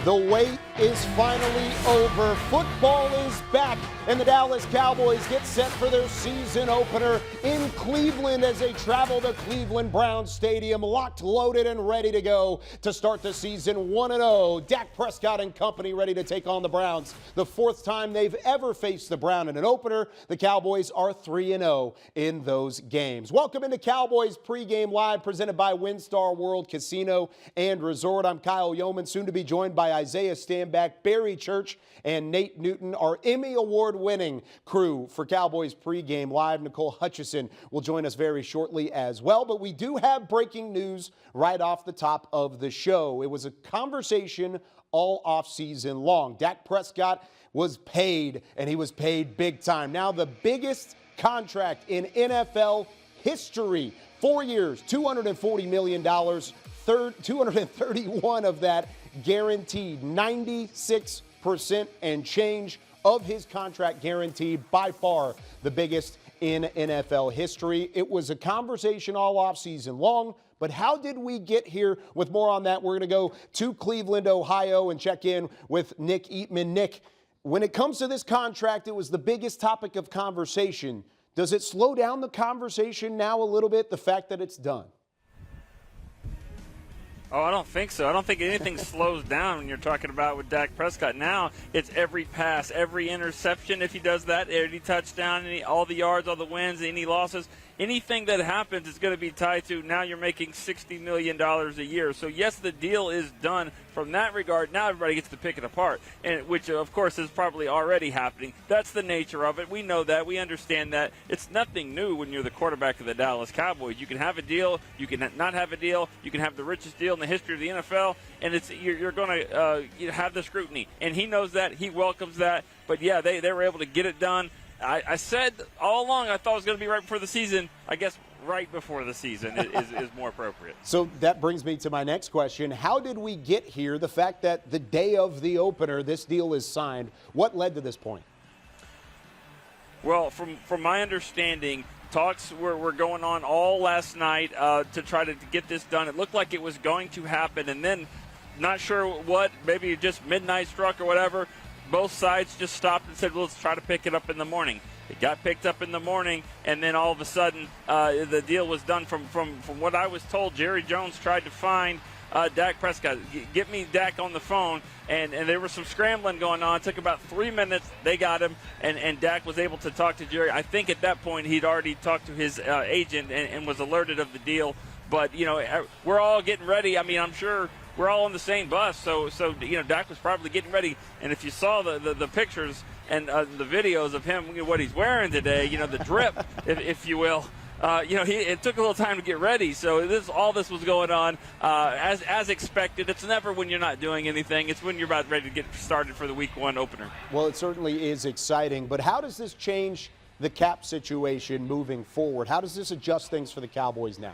The wait is finally over. Football is back, and the Dallas Cowboys get set for their season opener in Cleveland as they travel to Cleveland Browns Stadium, locked, loaded, and ready to go to start the season 1-0. Dak Prescott and company ready to take on the Browns. The fourth time they've ever faced the Browns in an opener. The Cowboys are 3-0 in those games. Welcome into Cowboys Pregame Live, presented by WinStar World Casino and Resort. I'm Kyle Yeoman, soon to be joined by Isaiah Stanback, Barry Church, and Nate Newton, our Emmy Award-winning crew for Cowboys Pregame Live. Nicole Hutchison will join us very shortly as well. But we do have breaking news right off the top of the show. It was a conversation all offseason long. Dak Prescott was paid, and he was paid big time. Now the biggest contract in NFL history. 4 years, $240 million, 231 of that guaranteed, 96% and change of his contract guaranteed, by far the biggest in NFL history. It was a conversation all offseason long, but how did we get here? With more on that, we're going to go to Cleveland, Ohio, and check in with Nick Eatman. Nick, when it comes to this contract, it was the biggest topic of conversation. Does it slow down the conversation now a little bit, the fact that it's done? Oh, I don't think so. I don't think anything slows down when you're talking about with Dak Prescott. Now it's every pass, every interception, if he does that, any touchdown, all the yards, all the wins, any losses. Anything that happens is going to be tied to now you're making $60 million a year. So, yes, the deal is done from that regard. Now everybody gets to pick it apart, and which, of course, is probably already happening. That's the nature of it. We know that. We understand that. It's nothing new when you're the quarterback of the Dallas Cowboys. You can have a deal. You can not have a deal. You can have the richest deal in the history of the NFL, and you're going to have the scrutiny. And he knows that. He welcomes that. But, yeah, they were able to get it done. I said all along I thought it was going to be right before the season. I guess right before the season is more appropriate. So that brings me to my next question. How did we get here? The fact that the day of the opener, this deal is signed. What led to this point? Well, from my understanding, talks were going on all last night to try to get this done. It looked like it was going to happen, and then not sure what, maybe just midnight struck or whatever. Both sides just stopped and said, well, let's try to pick it up in the morning. It got picked up in the morning, and then all of a sudden the deal was done. From what I was told, Jerry Jones tried to find Dak Prescott. Get me Dak on the phone, and there was some scrambling going on. It took about 3 minutes. They got him, and Dak was able to talk to Jerry. I think at that point he'd already talked to his agent and was alerted of the deal. But, we're all getting ready. I mean, I'm sure we're all on the same bus, so Dak was probably getting ready. And if you saw the pictures and the videos of him, what he's wearing today, the drip, if you will, it took a little time to get ready. So all this was going on as expected. It's never when you're not doing anything. It's when you're about ready to get started for the Week 1 opener. Well, it certainly is exciting. But how does this change the cap situation moving forward? How does this adjust things for the Cowboys now?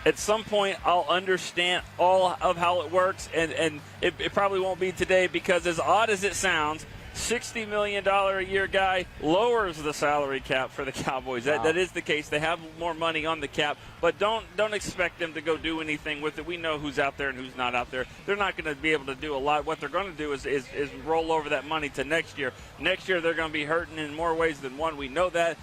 At some point, I'll understand all of how it works, and it probably won't be today because, as odd as it sounds, $60 million a year guy lowers the salary cap for the Cowboys. Wow. That is the case. They have more money on the cap, but don't expect them to go do anything with it. We know who's out there and who's not out there. They're not going to be able to do a lot. What they're going to do is roll over that money to next year. Next year, they're going to be hurting in more ways than one. We know that.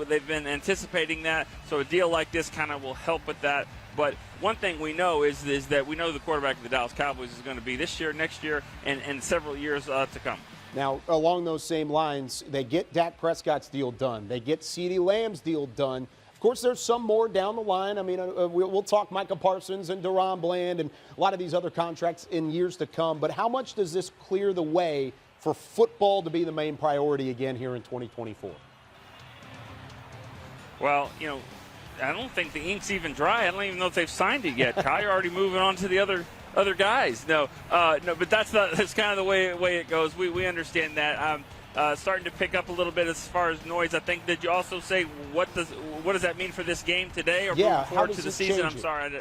They've been anticipating that, so a deal like this kind of will help with that. But one thing we know is that we know the quarterback of the Dallas Cowboys is going to be this year, next year, and several years to come. Now, along those same lines, they get Dak Prescott's deal done. They get CeeDee Lamb's deal done. Of course, there's some more down the line. I mean, we'll talk Micah Parsons and Deron Bland and a lot of these other contracts in years to come. But how much does this clear the way for football to be the main priority again here in 2024? Well, I don't think the ink's even dry. I don't even know if they've signed it yet. Ty, you're already moving on to the other guys. No, but that's kind of the way it goes. We understand that. Starting to pick up a little bit as far as noise. I think, did you also say what does that mean for this game today or moving forward to the season? I'm sorry.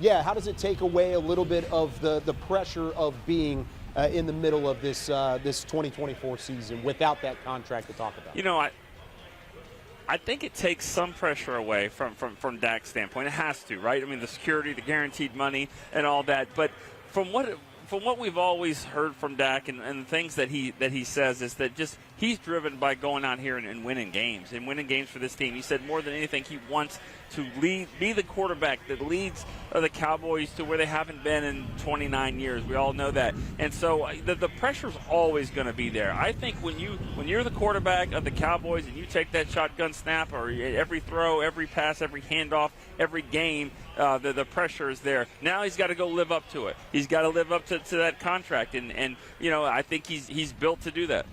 How does it take away a little bit of the pressure of being in the middle of this 2024 season without that contract to talk about? I think it takes some pressure away from Dak's standpoint. It has to, right? I mean, the security, the guaranteed money, and all that. But from what we've always heard from Dak and the things that he says is that just he's driven by going out here and winning games for this team. He said more than anything he wants to be the quarterback that leads the Cowboys to where they haven't been in 29 years. We all know that. And so the pressure's always going to be there. I think when you're the quarterback of the Cowboys and you take that shotgun snap or every throw, every pass, every handoff, every game, the pressure is there. Now he's got to go live up to it. He's got to live up to that contract. And I think he's built to do that.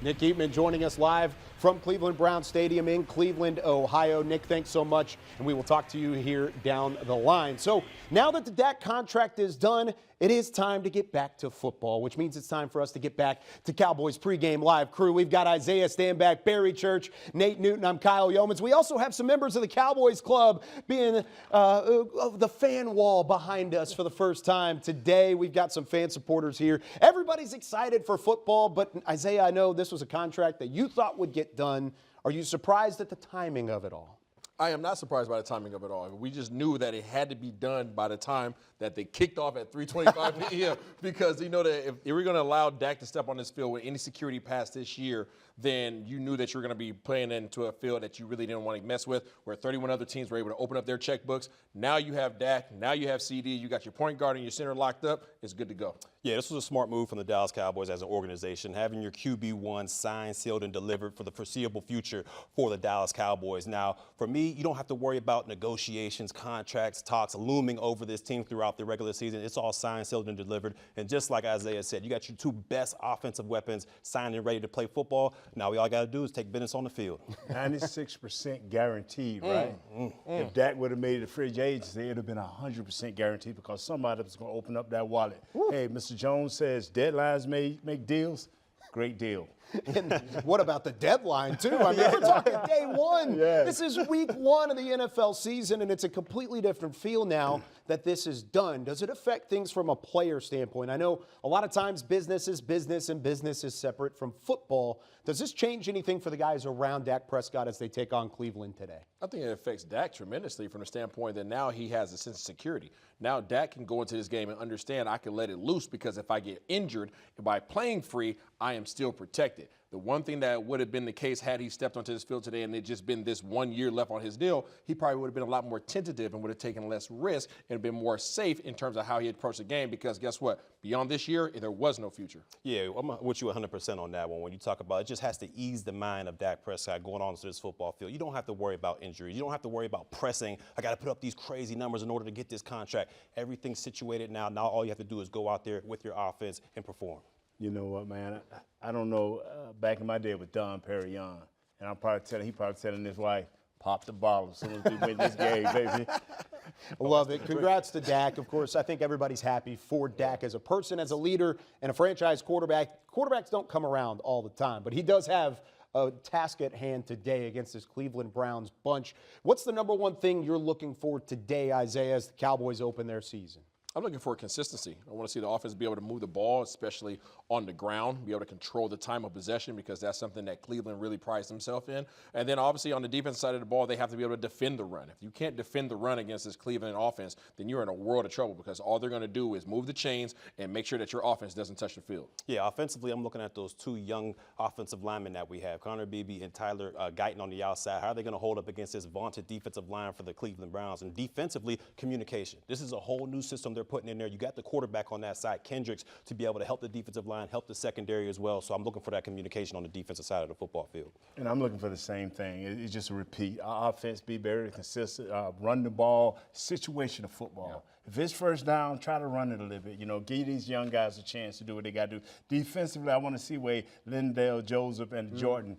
Nick Eatman joining us live from Cleveland Brown Stadium in Cleveland, Ohio. Nick, thanks so much, and we will talk to you here down the line. So now that the Dak contract is done, it is time to get back to football, which means it's time for us to get back to Cowboys Pregame Live crew. We've got Isaiah Stanback, Barry Church, Nate Newton. I'm Kyle Yeomans. We also have some members of the Cowboys Club being the fan wall behind us for the first time today. We've got some fan supporters here. Everybody's excited for football, but Isaiah, I know this was a contract that you thought would get done. Are you surprised at the timing of it all? I am not surprised by the timing of it all. We just knew that it had to be done by the time that they kicked off at 3:25 p.m. because you know that if they were going to allow Dak to step on this field with any security pass this year, then you knew that you were going to be playing into a field that you really didn't want to mess with, where 31 other teams were able to open up their checkbooks. Now you have Dak. Now you have CD. You got your point guard and your center locked up. It's good to go. Yeah, this was a smart move from the Dallas Cowboys as an organization, having your QB1 signed, sealed, and delivered for the foreseeable future for the Dallas Cowboys. Now, for me, you don't have to worry about negotiations, contracts, talks looming over this team throughout the regular season. It's all signed, sealed, and delivered. And just like Isaiah said, you got your two best offensive weapons signed and ready to play football. Now, all got to do is take business on the field. 96% guaranteed, right? If Dak would have made it a free agency, it would have been 100% guaranteed because somebody was going to open up that wallet. Hey, Mr. Jones says deadlines make deals. Great deal. And what about the deadline, too? I mean, we're talking day one. Yes. This is week one of the NFL season, and it's a completely different feel now that this is done. Does it affect things from a player standpoint? I know a lot of times business is business, and business is separate from football. Does this change anything for the guys around Dak Prescott as they take on Cleveland today? I think it affects Dak tremendously from the standpoint that now he has a sense of security. Now Dak can go into this game and understand I can let it loose because if I get injured and by playing free, I am still protected. The one thing that would have been the case had he stepped onto this field today and it just been this 1 year left on his deal, he probably would have been a lot more tentative and would have taken less risk and been more safe in terms of how he approached the game because guess what? Beyond this year, there was no future. Yeah, I'm with you 100% on that one. When you talk about it, just has to ease the mind of Dak Prescott going on to this football field. You don't have to worry about injuries. You don't have to worry about pressing. I got to put up these crazy numbers in order to get this contract. Everything's situated now. Now all you have to do is go out there with your offense and perform. You know what, man? I don't know. Back in my day with Don Perignon, and he probably telling his wife, pop the bottle as soon as we win this game, baby. Love it. Congrats to Dak. Of course, I think everybody's happy for Dak as a person, as a leader, and a franchise quarterback. Quarterbacks don't come around all the time, but he does have a task at hand today against this Cleveland Browns bunch. What's the number one thing you're looking for today, Isaiah, as the Cowboys open their season? I'm looking for consistency. I want to see the offense be able to move the ball, especially on the ground, be able to control the time of possession because that's something that Cleveland really prides themselves in. And then obviously on the defense side of the ball, they have to be able to defend the run. If you can't defend the run against this Cleveland offense, then you're in a world of trouble because all they're going to do is move the chains and make sure that your offense doesn't touch the field. Yeah, offensively, I'm looking at those two young offensive linemen that we have, Connor Beebe and Tyler Guyton on the outside. How are they going to hold up against this vaunted defensive line for the Cleveland Browns? And defensively, communication. This is a whole new system they're putting in there. You got the quarterback on that side, Kendricks, to be able to help the defensive line, help the secondary as well. So I'm looking for that communication on the defensive side of the football field. And I'm looking for the same thing. It's just a repeat. Our offense be very consistent, run the ball, situational football. Yeah. If it's first down, try to run it a little bit. You know, give these young guys a chance to do what they got to do. Defensively, I want to see where Lindale, Joseph, and Jordan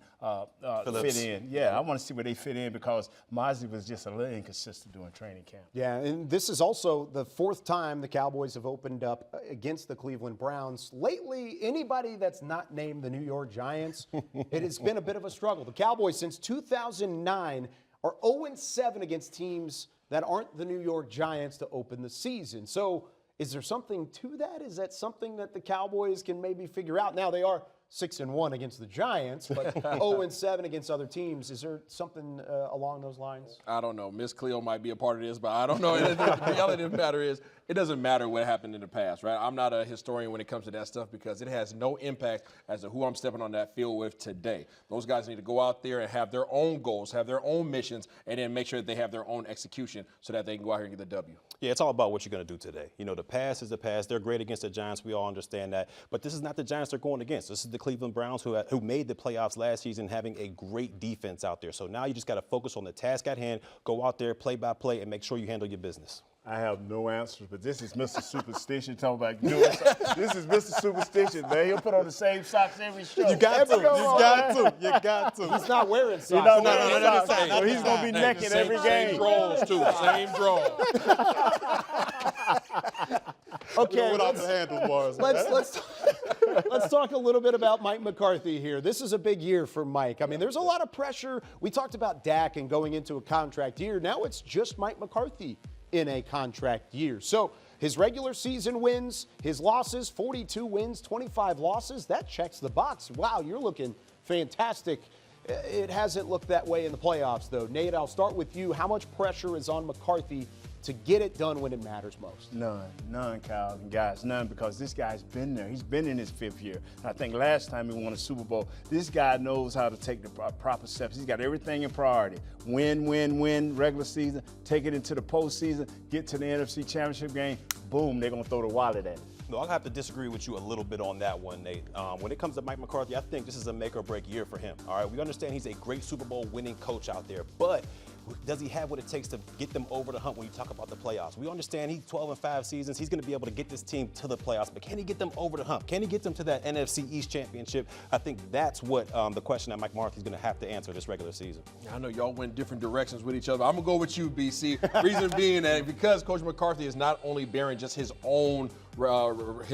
fit in. Yeah, I want to see where they fit in because Mozzie was just a little inconsistent during training camp. Yeah, and this is also the fourth time the Cowboys have opened up against the Cleveland Browns. Lately, anybody that's not named the New York Giants, it has been a bit of a struggle. The Cowboys, since 2009, are 0-7 against teams that aren't the New York Giants to open the season. So is there something to that? Is that something that the Cowboys can maybe figure out? Now, they are 6-1 against the Giants, but 0-7 against other teams. Is there something along those lines? I don't know. Miss Cleo might be a part of this, but I don't know. The reality of the matter is, it doesn't matter what happened in the past, right? I'm not a historian when it comes to that stuff because it has no impact as to who I'm stepping on that field with today. Those guys need to go out there and have their own goals, have their own missions, and then make sure that they have their own execution so that they can go out here and get the W. Yeah, it's all about what you're going to do today. You know, the past is the past. They're great against the Giants. We all understand that. But this is not the Giants they're going against. This is the Cleveland Browns who made the playoffs last season, having a great defense out there. So now you just got to focus on the task at hand, go out there, play by play, and make sure you handle your business. I have no answers, but this is Mr. Superstition talking about doing something. This is Mr. Superstition, man. He'll put on the same socks every show. You got to. You got to. He's not wearing socks. He's not wearing socks. So he's going to be naked every game. Same draws, too. Same draws. Okay, Without the handlebars. let's talk a little bit about Mike McCarthy here. This is a big year for Mike. I mean, there's a lot of pressure. We talked about Dak and going into a contract year. Now it's just Mike McCarthy in a contract year. So his regular season wins, his losses, 42 wins, 25 losses. That checks the box. Wow, you're looking fantastic. It hasn't looked that way in the playoffs, though. Nate, I'll start with you. How much pressure is on McCarthy to get it done when it matters most? None, Kyle and guys, none, because this guy's been there. He's been in his 5th year. And I think last time he won a Super Bowl, this guy knows how to take the proper steps. He's got everything in priority. Win, regular season, take it into the postseason, get to the NFC Championship game, boom, they're going to throw the wallet at it. No, I'll have to disagree with you a little bit on that one, Nate. When it comes to Mike McCarthy, I think this is a make or break year for him. All right, we understand he's a great Super Bowl winning coach out there, but does he have what it takes to get them over the hump when you talk about the playoffs? We understand he's 12-5 seasons. He's going to be able to get this team to the playoffs, but can he get them over the hump? Can he get them to that NFC East Championship? I think that's what the question that Mike McCarthy's going to have to answer this regular season. I know y'all went different directions with each other. I'm going to go with you, BC. Reason being that because Coach McCarthy is not only bearing just his own what's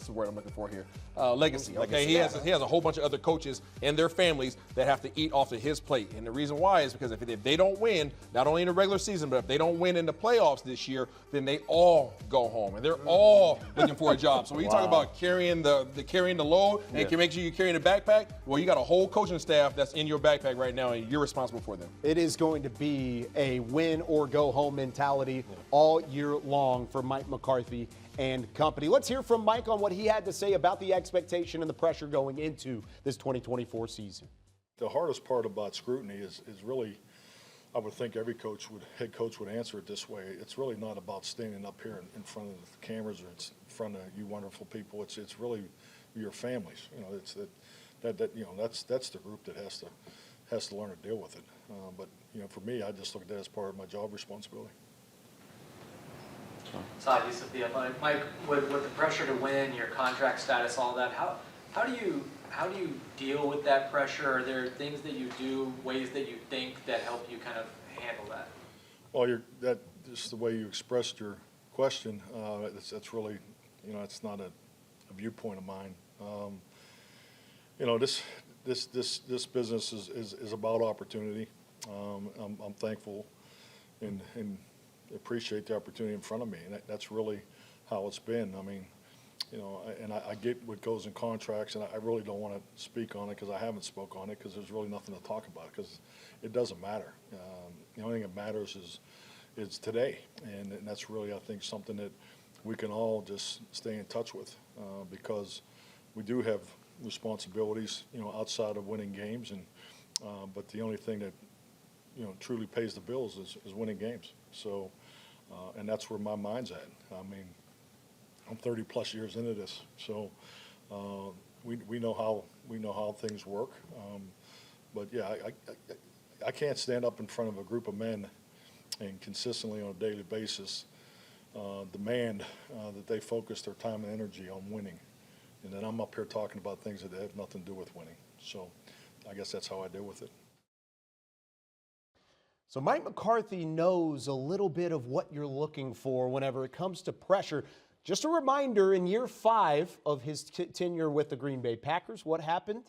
the word I'm looking for here? Legacy. Okay, he has a whole bunch of other coaches and their families that have to eat off of his plate. And the reason why is because if they don't win, not only in the regular season, but if they don't win in the playoffs this year, then they all go home and they're all looking for a job. So when you talk about carrying the load and can make sure you're carrying a backpack, well, you got a whole coaching staff that's in your backpack right now, and you're responsible for them. It is going to be a win or go home mentality all year long for Mike McCarthy and company. Let's hear from Mike on what he had to say about the expectation and the pressure going into this 2024 season. The hardest part about scrutiny is really, I would think every head coach would answer it this way. It's really not about standing up here in front of the cameras or it's in front of you wonderful people. It's really your families. You know, it's that's the group that has to learn to deal with it. But you know, for me, I just look at that as part of my job responsibility. Sadi Sophia, Mike, with the pressure to win, your contract status, all that, how do you deal with that pressure? Are there things that you do, ways that you think that help you kind of handle that? Well, just the way you expressed your question, that's really, you know, it's not a viewpoint of mine. You know, this business is about opportunity. I'm thankful and appreciate the opportunity in front of me, and that's really how it's been. I mean, you know, and I get what goes in contracts, and I really don't want to speak on it because I haven't spoke on it because there's really nothing to talk about because it doesn't matter. The only thing that matters is today, and that's really, I think, something that we can all just stay in touch with because we do have responsibilities, you know, outside of winning games, and but the only thing that, you know, truly pays the bills is winning games. So, and that's where my mind's at. I mean, I'm 30 plus years into this, so we know how things work. But yeah, I can't stand up in front of a group of men and consistently on a daily basis demand that they focus their time and energy on winning, and then I'm up here talking about things that have nothing to do with winning. So, I guess that's how I deal with it. So Mike McCarthy knows a little bit of what you're looking for whenever it comes to pressure. Just a reminder, in year 5 of his tenure with the Green Bay Packers, what happened?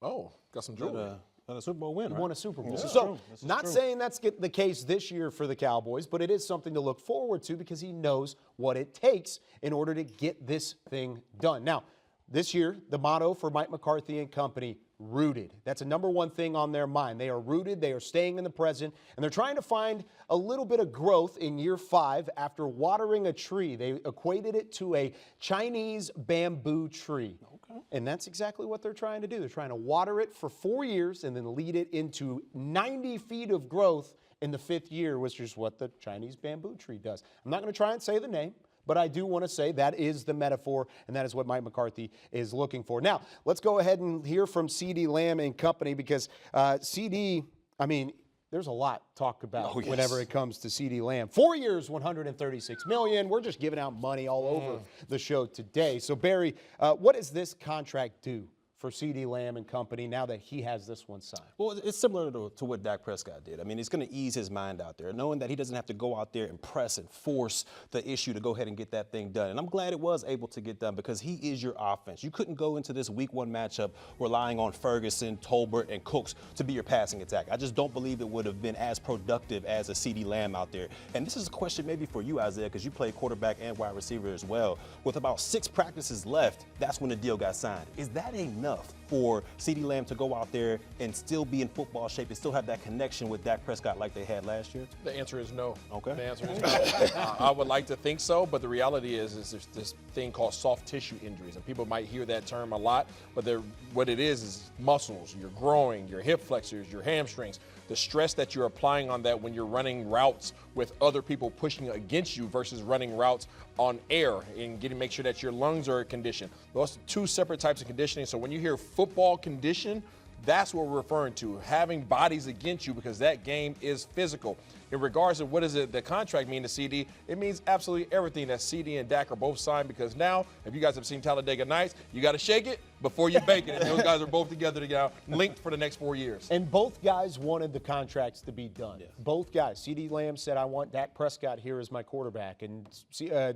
Oh, got some jewelry. Got a Super Bowl win, He right? won a Super Bowl. Yeah. So, not saying that's the case this year for the Cowboys, but it is something to look forward to because he knows what it takes in order to get this thing done. Now, This year, the motto for Mike McCarthy and company, rooted. That's a number one thing on their mind. They are rooted, they are staying in the present, and they're trying to find a little bit of growth in year 5 after watering a tree. They equated it to a Chinese bamboo tree. Okay. And that's exactly what they're trying to do. They're trying to water it for 4 years and then lead it into 90 feet of growth in the 5th year, which is what the Chinese bamboo tree does. I'm not going to try and say the name, but I do want to say that is the metaphor, and that is what Mike McCarthy is looking for. Now, let's go ahead and hear from CeeDee Lamb and company, because CeeDee, I mean, there's a lot to talk about whenever it comes to CeeDee Lamb. 4 years, $136 million. We're just giving out money all over the show today. So, Barry, what does this contract do for CeeDee Lamb and company now that he has this one signed? Well, it's similar to what Dak Prescott did. I mean, it's going to ease his mind out there, knowing that he doesn't have to go out there and press and force the issue to go ahead and get that thing done. And I'm glad it was able to get done, because he is your offense. You couldn't go into this week 1 matchup relying on Ferguson, Tolbert, and Cooks to be your passing attack. I just don't believe it would have been as productive as a CeeDee Lamb out there. And this is a question maybe for you, Isaiah, because you play quarterback and wide receiver as well. With about 6 practices left, that's when the deal got signed. Is that enough for CeeDee Lamb to go out there and still be in football shape and still have that connection with Dak Prescott like they had last year? The answer is no. Okay. The answer is no. I would like to think so, but the reality is there's this thing called soft tissue injuries, and people might hear that term a lot, but what it is muscles. You're growing, your hip flexors, your hamstrings. The stress that you're applying on that when you're running routes with other people pushing against you versus running routes on air and make sure that your lungs are conditioned. Those are 2 separate types of conditioning. So when you hear football condition, that's what we're referring to, having bodies against you, because that game is physical. In regards to what does the contract mean to CD, it means absolutely everything that CD and Dak are both signed, because now, if you guys have seen Talladega Nights, you got to shake it before you bake it. And those guys are both together now, linked for the next 4 years. And both guys wanted the contracts to be done. Yes. Both guys. CeeDee Lamb said, I want Dak Prescott here as my quarterback. And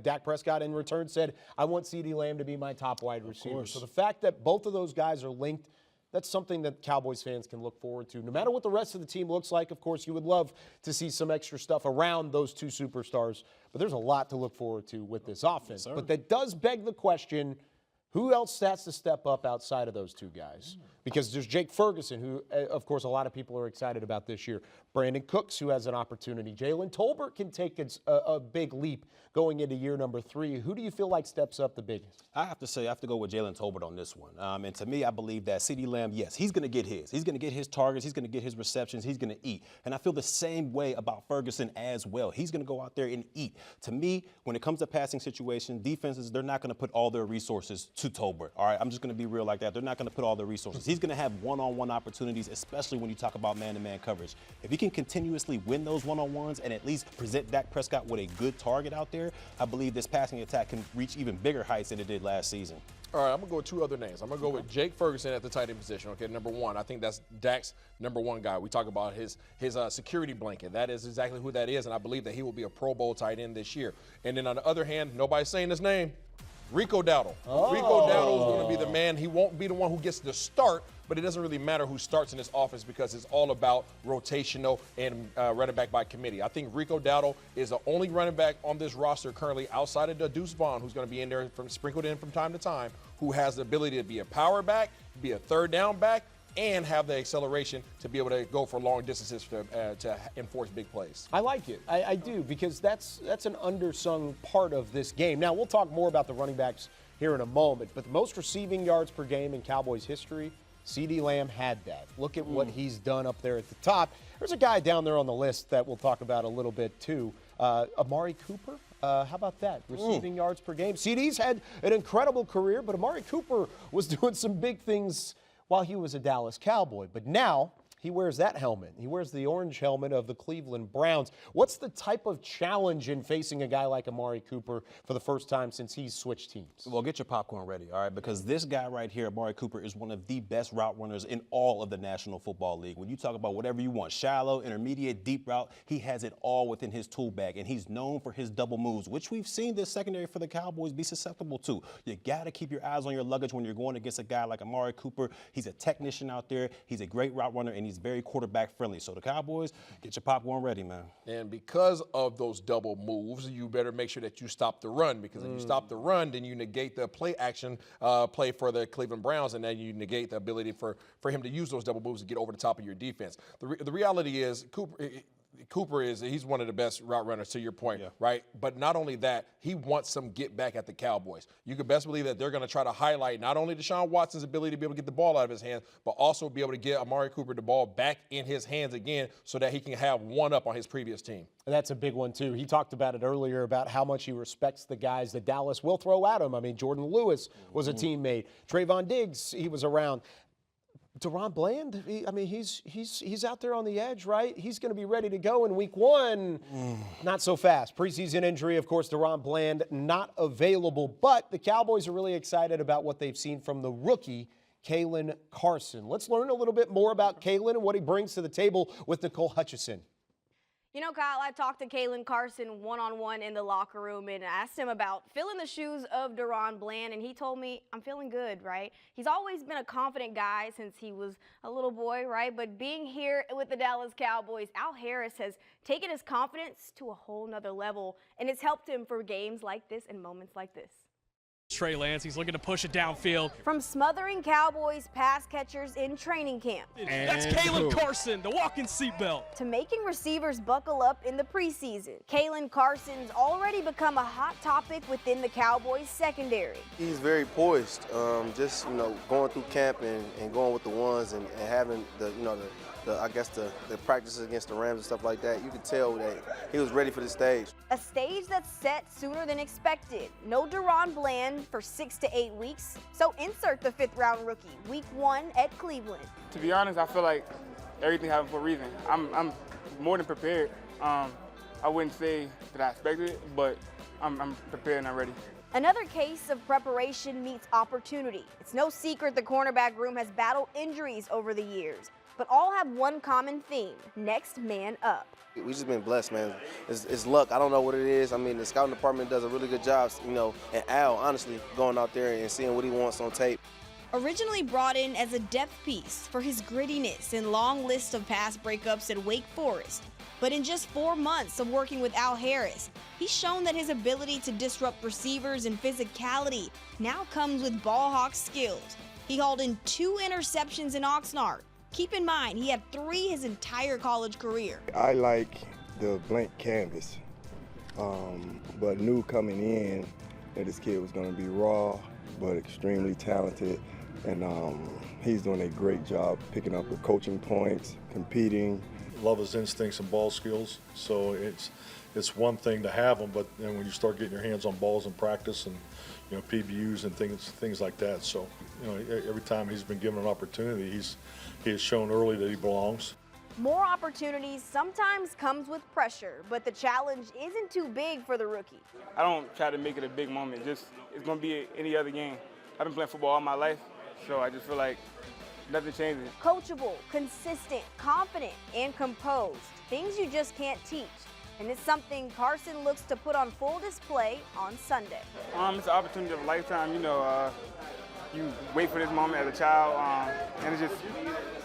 Dak Prescott in return said, I want CeeDee Lamb to be my top wide receiver. So the fact that both of those guys are linked, that's something that Cowboys fans can look forward to. No matter what the rest of the team looks like, of course, you would love to see some extra stuff around those 2 superstars. But there's a lot to look forward to with this offense. But that does beg the question, who else has to step up outside of those 2 guys? Because there's Jake Ferguson, who, of course, a lot of people are excited about this year. Brandon Cooks, who has an opportunity. Jalen Tolbert can take a big leap going into year number 3. Who do you feel like steps up the biggest? I have to go with Jalen Tolbert on this one. And to me, I believe that CeeDee Lamb, yes, he's going to get his. He's going to get his targets. He's going to get his receptions. He's going to eat. And I feel the same way about Ferguson as well. He's going to go out there and eat. To me, when it comes to passing situation, defenses, they're not going to put all their resources to Tolbert. All right, I'm just going to be real like that. They're not going to put all their resources. He's going to have one-on-one opportunities, especially when you talk about man-to-man coverage. If he can continuously win those one-on-ones and at least present Dak Prescott with a good target out there, I believe this passing attack can reach even bigger heights than it did last season. All right, I'm going to go with 2 other names. I'm going to go with Jake Ferguson at the tight end position. Okay, number 1. I think that's Dak's number 1 guy. We talk about his security blanket. That is exactly who that is, and I believe that he will be a Pro Bowl tight end this year. And then on the other hand, nobody's saying his name, Rico Dowdle. Rico Dowdle is going to be the man. He won't be the one who gets the start, but it doesn't really matter who starts in this offense, because it's all about rotational and running back by committee. I think Rico Dowdle is the only running back on this roster currently outside of the Deuce Vaughn, who's going to be in there sprinkled in from time to time, who has the ability to be a power back, be a 3rd down back, and have the acceleration to be able to go for long distances to enforce big plays. I like it. I do, because that's an undersung part of this game. Now, we'll talk more about the running backs here in a moment, but the most receiving yards per game in Cowboys history, CeeDee Lamb had that. Look at what he's done up there at the top. There's a guy down there on the list that we'll talk about a little bit too, Amari Cooper. How about that? Receiving yards per game. CeeDee's had an incredible career, but Amari Cooper was doing some big things while he was a Dallas Cowboy. But now he wears that helmet. He wears the orange helmet of the Cleveland Browns. What's the type of challenge in facing a guy like Amari Cooper for the first time since he's switched teams? Well, get your popcorn ready, all right? Because this guy right here, Amari Cooper, is one of the best route runners in all of the National Football League. When you talk about whatever you want, shallow, intermediate, deep route, he has it all within his tool bag. And he's known for his double moves, which we've seen this secondary for the Cowboys be susceptible to. You got to keep your eyes on your luggage when you're going against a guy like Amari Cooper. He's a technician out there. He's a great route runner, and he's very quarterback friendly. So the Cowboys, get your popcorn ready, man. And because of those double moves, you better make sure that you stop the run, because if you stop the run, then you negate the play action play for the Cleveland Browns, and then you negate the ability for him to use those double moves to get over the top of your defense. The reality is Cooper he's one of the best route runners, to your point, right? But not only that, he wants some get back at the Cowboys. You can best believe that they're going to try to highlight not only Deshaun Watson's ability to be able to get the ball out of his hands, but also be able to get Amari Cooper the ball back in his hands again so that he can have one up on his previous team. And that's a big one, too. He talked about it earlier about how much he respects the guys that Dallas will throw at him. I mean, Jordan Lewis was a teammate. Trayvon Diggs, he was around. DaRon Bland, he's out there on the edge, right? He's going to be ready to go in week 1. Not so fast. Preseason injury, of course, DaRon Bland not available. But the Cowboys are really excited about what they've seen from the rookie, Kalen Carson. Let's learn a little bit more about Kalen and what he brings to the table with Nicole Hutchison. You know, Kyle, I talked to Kalen Carson one-on-one in the locker room and asked him about filling the shoes of DaRon Bland, and he told me, I'm feeling good, right? He's always been a confident guy since he was a little boy, right? But being here with the Dallas Cowboys, Al Harris has taken his confidence to a whole nother level, and it's helped him for games like this and moments like this. Trey Lance, he's looking to push it downfield. From smothering Cowboys pass catchers in training camp. That's Kalen Carson, the walking seatbelt. To making receivers buckle up in the preseason. Kalen Carson's already become a hot topic within the Cowboys secondary. He's very poised, just, going through camp and going with the ones and having the practices against the Rams and stuff like that. You could tell that he was ready for the stage. A stage that's set sooner than expected. No DaRon Bland for 6 to 8 weeks. So insert the 5th-round rookie, week 1 at Cleveland. To be honest, I feel like everything happened for a reason. I'm more than prepared. I wouldn't say that I expected it, but I'm prepared and I'm ready. Another case of preparation meets opportunity. It's no secret the cornerback room has battled injuries over the years, but all have one common theme: next man up. We just been blessed, man. It's luck. I don't know what it is. I mean, the scouting department does a really good job, and Al, honestly, going out there and seeing what he wants on tape. Originally brought in as a depth piece for his grittiness and long list of pass breakups at Wake Forest, but in just 4 months of working with Al Harris, he's shown that his ability to disrupt receivers and physicality now comes with ball hawk skills. He hauled in 2 interceptions in Oxnard. Keep in mind, he had 3 his entire college career. I like the blank canvas, but knew coming in that this kid was going to be raw, but extremely talented, and he's doing a great job picking up the coaching points, competing. Love his instincts and ball skills, so it's one thing to have them, but then when you start getting your hands on balls in practice and PBUs and things like that, so every time he's been given an opportunity, he has shown early that he belongs. More opportunities sometimes comes with pressure, but the challenge isn't too big for the rookie. I don't try to make it a big moment. It's going to be any other game. I've been playing football all my life, so I just feel like nothing changes. Coachable, consistent, confident, and composed. Things you just can't teach. And it's something Carson looks to put on full display on Sunday. It's an opportunity of a lifetime. You wait for this moment as a child, and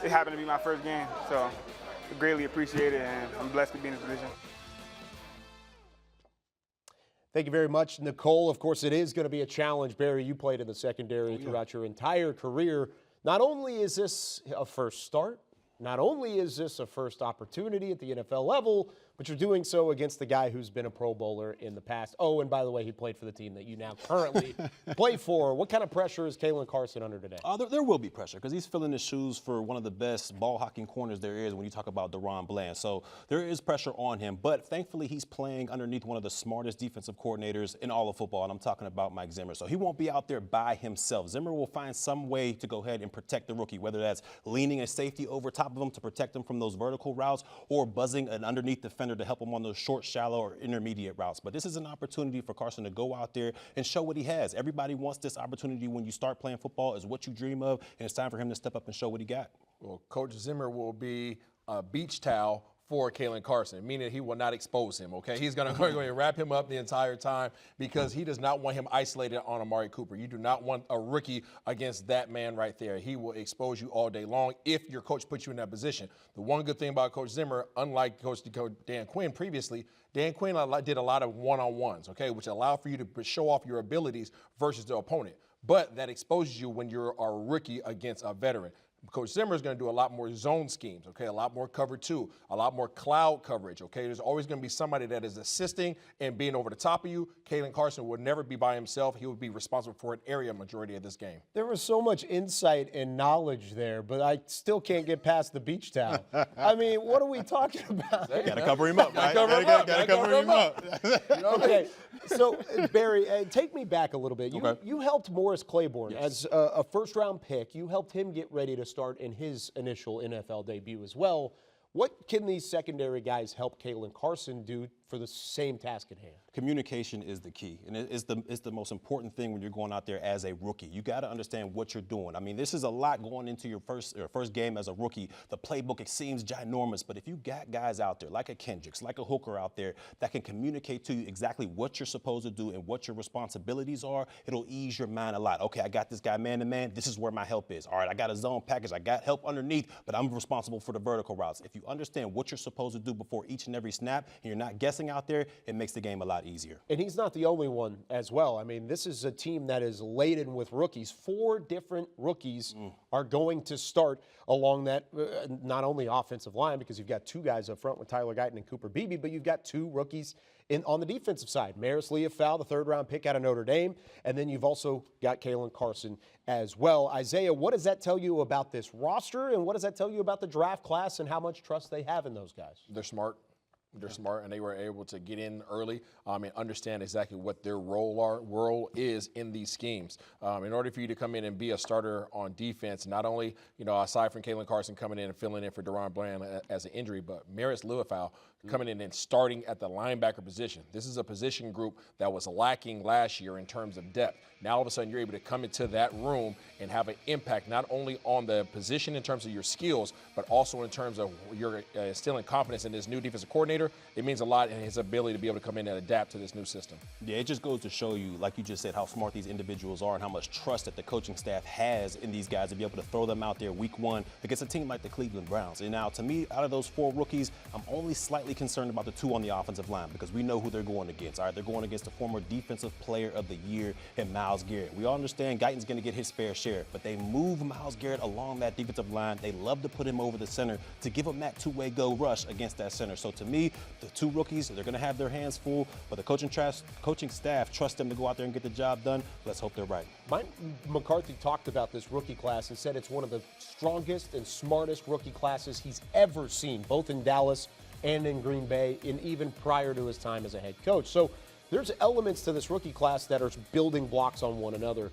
it happened to be my first game, so I greatly appreciate it, and I'm blessed to be in this position. Thank you very much, Nicole. Of course, it is going to be a challenge. Barry, you played in the secondary throughout your entire career. Not only is this a first start, not only is this a first opportunity at the NFL level, but you're doing so against the guy who's been a Pro Bowler in the past. Oh, and by the way, he played for the team that you now currently play for. What kind of pressure is Kalen Carson under today? There will be pressure because he's filling the shoes for one of the best ball hawking corners there is when you talk about DaRon Bland. So there is pressure on him, but thankfully he's playing underneath one of the smartest defensive coordinators in all of football, and I'm talking about Mike Zimmer. So he won't be out there by himself. Zimmer will find some way to go ahead and protect the rookie, whether that's leaning a safety over top of him to protect him from those vertical routes or buzzing an underneath defender to help him on those short, shallow, or intermediate routes. But this is an opportunity for Carson to go out there and show what he has. Everybody wants this opportunity when you start playing football, is what you dream of, and it's time for him to step up and show what he got. Well, Coach Zimmer will be a beach towel for Kalen Carson, meaning he will not expose him, okay? He's going to wrap him up the entire time because he does not want him isolated on Amari Cooper. You do not want a rookie against that man right there. He will expose you all day long if your coach puts you in that position. The one good thing about Coach Zimmer, unlike Coach Dan Quinn previously, Dan Quinn did a lot of one-on-ones, okay, which allow for you to show off your abilities versus the opponent. But that exposes you when you're a rookie against a veteran. Coach Zimmer is going to do a lot more zone schemes, okay, a lot more cover two, a lot more cloud coverage, okay? There's always going to be somebody that is assisting and being over the top of you. Kalen Carson would never be by himself. He would be responsible for an area majority of this game. There was so much insight and knowledge there, but I still can't get past the beach towel. I mean, what are we talking about? Got to cover him up, right? Got to cover him up. Okay, so Barry, take me back a little bit. You helped Morris Claiborne as a first-round pick. You helped him get ready to start in his initial NFL debut as well. What can these secondary guys help Kalen Carson do for the same task at hand? Communication is the key, and it's the most important thing when you're going out there as a rookie. You got to understand what you're doing. I mean, this is a lot going into your first game as a rookie. The playbook, it seems ginormous, but if you got guys out there like a Kendricks, like a Hooker out there that can communicate to you exactly what you're supposed to do and what your responsibilities are, it'll ease your mind a lot. Okay, I got this guy man-to-man. This is where my help is. All right, I got a zone package. I got help underneath, but I'm responsible for the vertical routes. If you understand what you're supposed to do before each and every snap and you're not guessing out there, it makes the game a lot easier. And he's not the only one as well. I mean, this is a team that is laden with rookies. 4 different rookies are going to start along that, not only offensive line, because you've got 2 guys up front with Tyler Guyton and Cooper Beebe, but you've got 2 rookies on the defensive side. Maris Leofau, the 3rd-round pick out of Notre Dame, and then you've also got Kalen Carson as well. Isaiah, what does that tell you about this roster, and what does that tell you about the draft class and how much trust they have in those guys? They're smart. They're smart, and they were able to get in early and understand exactly what their role is in these schemes. In order for you to come in and be a starter on defense, not only, aside from Kalen Carson coming in and filling in for Deron Bland as an injury, but Maris Leofau coming in and starting at the linebacker position. This is a position group that was lacking last year in terms of depth. Now all of a sudden you're able to come into that room and have an impact not only on the position in terms of your skills, but also in terms of your instilling confidence in this new defensive coordinator. It means a lot in his ability to be able to come in and adapt to this new system. Yeah, it just goes to show you, like you just said, how smart these individuals are and how much trust that the coaching staff has in these guys to be able to throw them out there week 1 against a team like the Cleveland Browns. And now, to me, out of those 4 rookies, I'm only slightly concerned about the 2 on the offensive line because we know who they're going against. All right, they're going against the former Defensive Player of the Year in Myles Garrett. We all understand Guyton's going to get his fair share, but they move Myles Garrett along that defensive line. They love to put him over the center to give him that 2-way go rush against that center. So to me, the 2 rookies, they're going to have their hands full, but the coaching staff trusts them to go out there and get the job done. Let's hope they're right. Mike McCarthy talked about this rookie class and said it's one of the strongest and smartest rookie classes he's ever seen, both in Dallas and in Green Bay, and even prior to his time as a head coach. So there's elements to this rookie class that are building blocks on one another.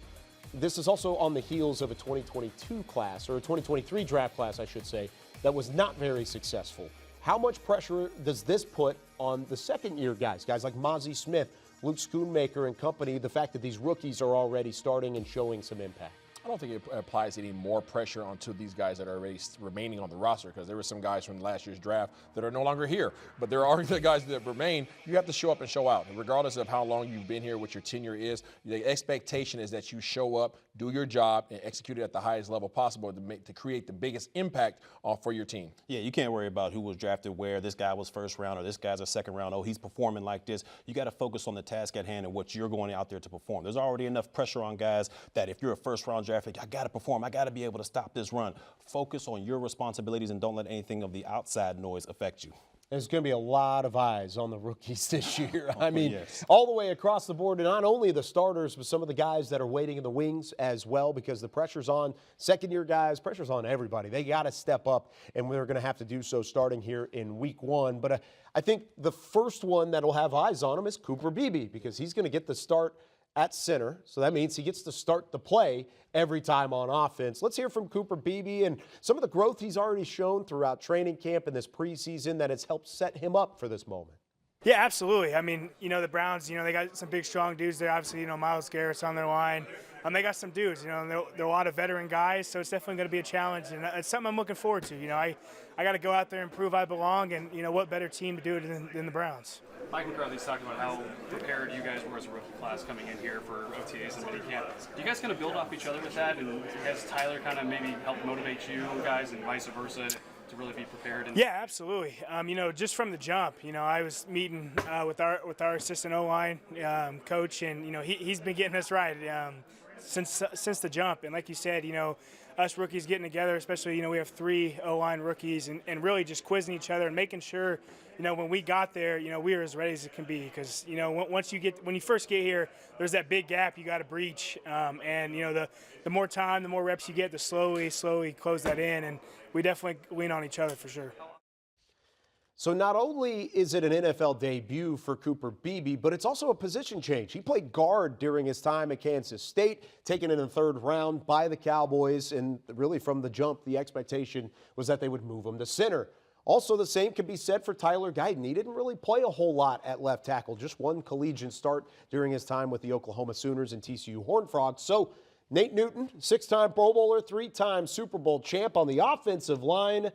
This is also on the heels of a 2022 class, or a 2023 draft class, I should say, that was not very successful. How much pressure does this put on the second-year guys like Mozzie Smith, Luke Schoonmaker and company, the fact that these rookies are already starting and showing some impact? I don't think it applies any more pressure onto these guys that are already remaining on the roster, because there were some guys from last year's draft that are no longer here. But there are the guys that remain. You have to show up and show out. And regardless of how long you've been here, what your tenure is, the expectation is that you show up, do your job, and execute it at the highest level possible to create the biggest impact for your team. Yeah, you can't worry about who was drafted where. This guy was first round or this guy's a second round. Oh, he's performing like this. You got to focus on the task at hand and what you're going out there to perform. There's already enough pressure on guys that if you're a first round draft pick, I got to perform. I got to be able to stop this run. Focus on your responsibilities and don't let anything of the outside noise affect you. There's going to be a lot of eyes on the rookies this year. I mean, all the way across the board, and not only the starters, but some of the guys that are waiting in the wings as well, because the pressure's on second-year guys, pressure's on everybody. They got to step up, and we're going to have to do so starting here in week 1. But I think the first one that'll have eyes on him is Cooper Beebe, because he's going to get the start at center, so that means he gets to start the play every time on offense. Let's hear from Cooper Beebe and some of the growth he's already shown throughout training camp and this preseason that has helped set him up for this moment. Yeah, absolutely. I mean, the Browns, they got some big, strong dudes there. Obviously, Myles Garrett's on their line. They got some dudes, they're a lot of veteran guys, so it's definitely going to be a challenge, and it's something I'm looking forward to. I got to go out there and prove I belong, and, what better team to do it than the Browns. Mike McCarthy's talking about how prepared you guys were as a rookie class coming in here for OTAs and minicamp. Are you guys going to build off each other with that, and has Tyler kind of maybe helped motivate you guys and vice versa to really be prepared? Yeah, absolutely. Just from the jump, I was meeting with our assistant O-line coach, and he's been getting us right since the jump. And like you said, us rookies getting together, especially we have 3 O-line rookies, and really just quizzing each other and making sure when we got there, we were as ready as it can be, because when you first get here, there's that big gap you got to breach, and the more time, the more reps you get, the slowly close that in, and we definitely lean on each other for sure. So not only is it an NFL debut for Cooper Beebe, but it's also a position change. He played guard during his time at Kansas State, taken in the 3rd round by the Cowboys, and really from the jump, the expectation was that they would move him to center. Also, the same can be said for Tyler Guyton. He didn't really play a whole lot at left tackle, just one collegiate start during his time with the Oklahoma Sooners and TCU Horned Frogs. So Nate Newton, 6-time Pro Bowler, 3-time Super Bowl champ on the offensive line.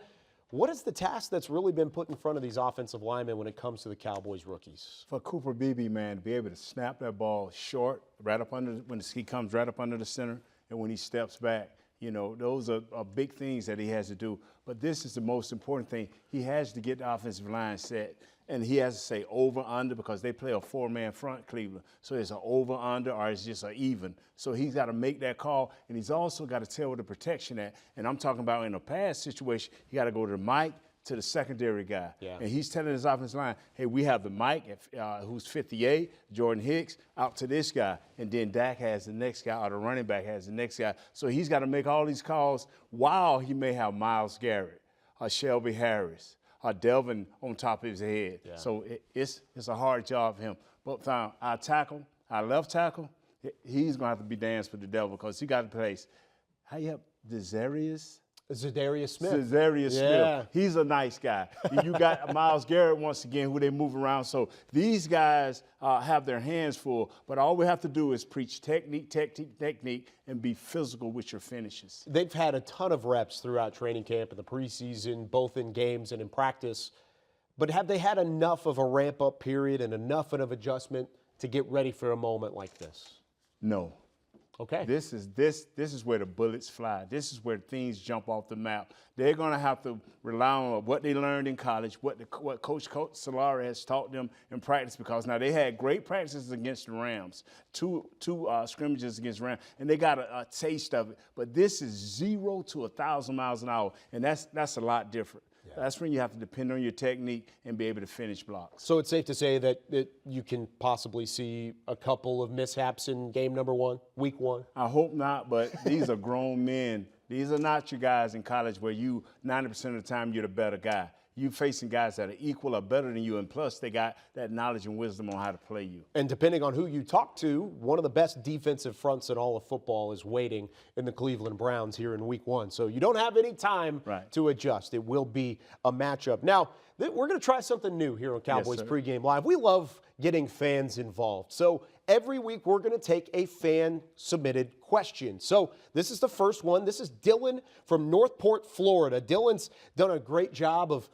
What is the task that's really been put in front of these offensive linemen when it comes to the Cowboys rookies? For Cooper Beebe, man, to be able to snap that ball short, right up under, when he comes right up under the center, and when he steps back, those are big things that he has to do. But this is the most important thing. He has to get the offensive line set, and he has to say over, under, because they play a 4-man front, Cleveland. So it's an over, under, or it's just an even. So he's got to make that call, and he's also got to tell where the protection at. And I'm talking about in a pass situation, he got to go to the Mike, to the secondary guy. Yeah. And he's telling his offensive line, hey, we have the Mike, who's 58, Jordan Hicks, out to this guy. And then Dak has the next guy, or the running back has the next guy. So he's got to make all these calls while he may have Myles Garrett, or Shelby Harris, or Delvin on top of his head. Yeah. So it's a hard job for him. But our tackle, our left tackle, he's going to have to be danced for the devil, because he got to place. How you have Zadarius Smith. Yeah. Smith. He's a nice guy. You got Myles Garrett once again, who they move around. So these guys have their hands full, but all we have to do is preach technique, and be physical with your finishes. They've had a ton of reps throughout training camp and the preseason, both in games and in practice. But have they had enough of a ramp-up period and enough of an adjustment to get ready for a moment like this? No. Okay. This is where the bullets fly. This is where things jump off the map. They're going to have to rely on what they learned in college, what Coach Solari has taught them in practice, because now they had great practices against the Rams, two scrimmages against Rams, and they got a taste of it. But this is 0 to 1,000 miles an hour, and that's a lot different. Yeah. That's when you have to depend on your technique and be able to finish blocks. So it's safe to say that you can possibly see a couple of mishaps in game number 1, week 1? I hope not, but these are grown men. These are not your guys in college where 90% of the time you're the better guy. You facing guys that are equal or better than you, and plus they got that knowledge and wisdom on how to play you. And depending on who you talk to, one of the best defensive fronts in all of football is waiting in the Cleveland Browns here in week 1. So you don't have any time to adjust. It will be a matchup. Now, we're going to try something new here on Cowboys Pregame Live. We love getting fans involved. So every week we're going to take a fan-submitted question. So this is the first one. This is Dylan from Northport, Florida. Dylan's done a great job of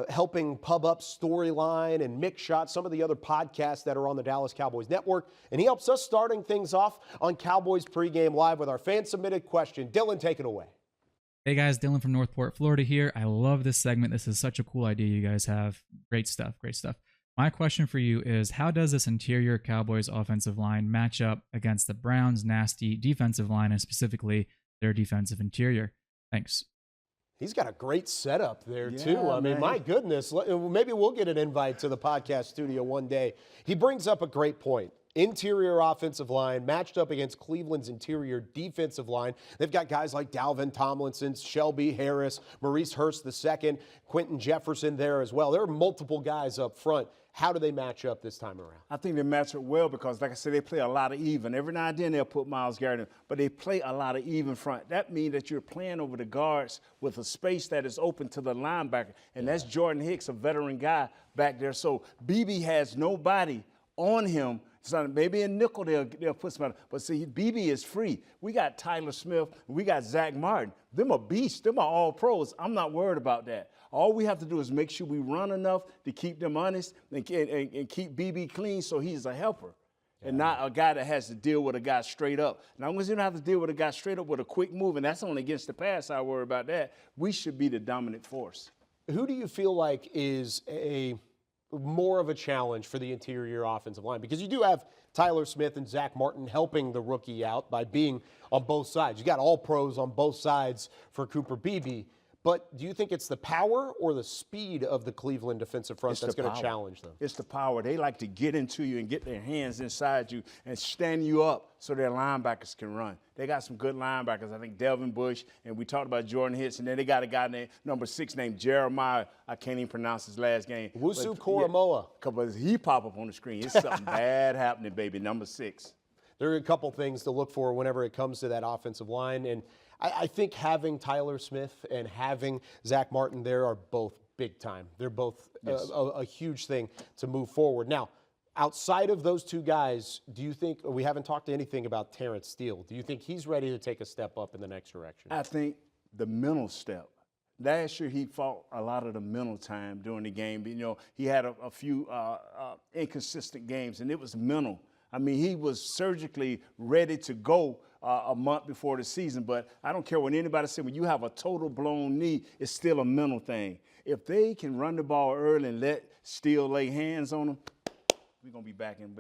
helping Pub Up Storyline and Mix Shots, some of the other podcasts that are on the Dallas Cowboys Network. And he helps us starting things off on Cowboys Pregame Live with our fan-submitted question. Dylan, take it away. Hey guys, Dylan from Northport, Florida here. I love this segment. This is such a cool idea you guys have. Great stuff, great stuff. My question for you is, how does this interior Cowboys offensive line match up against the Browns' nasty defensive line, and specifically their defensive interior? Thanks. He's got a great setup there, too. I mean, my goodness. Maybe we'll get an invite to the podcast studio one day. He brings up a great point. Interior offensive line matched up against Cleveland's interior defensive line. They've got guys like Dalvin Tomlinson, Shelby Harris, Maurice Hurst II, Quentin Jefferson there as well. There are multiple guys up front. How do they match up this time around? I think they match up well because, like I said, they play a lot of even. Every now and then they'll put Myles Garrett in, but they play a lot of even front. That means that you're playing over the guards with a space that is open to the linebacker, and that's Jordan Hicks, a veteran guy back there. So BB has nobody on him. So maybe in nickel they'll put somebody. But see, BB is free. We got Tyler Smith. We got Zach Martin. Them are beasts. Them are all pros. I'm not worried about that. All we have to do is make sure we run enough to keep them honest and keep BB clean so he's a helper and not a guy that has to deal with a guy straight up. Now, as you don't have to deal with a guy straight up with a quick move, and that's only against the pass, I worry about that. We should be the dominant force. Who do you feel like is more of a challenge for the interior offensive line? Because you do have Tyler Smith and Zach Martin helping the rookie out by being on both sides. You got all pros on both sides for Cooper Beebe. But do you think it's the power or the speed of the Cleveland defensive front that's going to challenge them? It's the power. They like to get into you and get their hands inside you and stand you up so their linebackers can run. They got some good linebackers. I think Delvin Bush, and we talked about Jordan Hicks, and then they got a guy named number 6 named Jeremiah. I can't even pronounce his last name. Wusu Koromoa. Because he pop up on the screen. It's something bad happening, baby, number 6. There are a couple things to look for whenever it comes to that offensive line, and I think having Tyler Smith and having Zach Martin there are both big time. They're both a huge thing to move forward. Now, outside of those two guys, do you think, we haven't talked anything about Terrence Steele, do you think he's ready to take a step up in the next direction? I think the mental step. Last year, he fought a lot of the mental time during the game. You know, he had a few inconsistent games, and it was mental. I mean, he was surgically ready to go a month before the season, but I don't care what anybody says. When you have a total blown knee, it's still a mental thing. If they can run the ball early and let Steele lay hands on them, we're going to be back in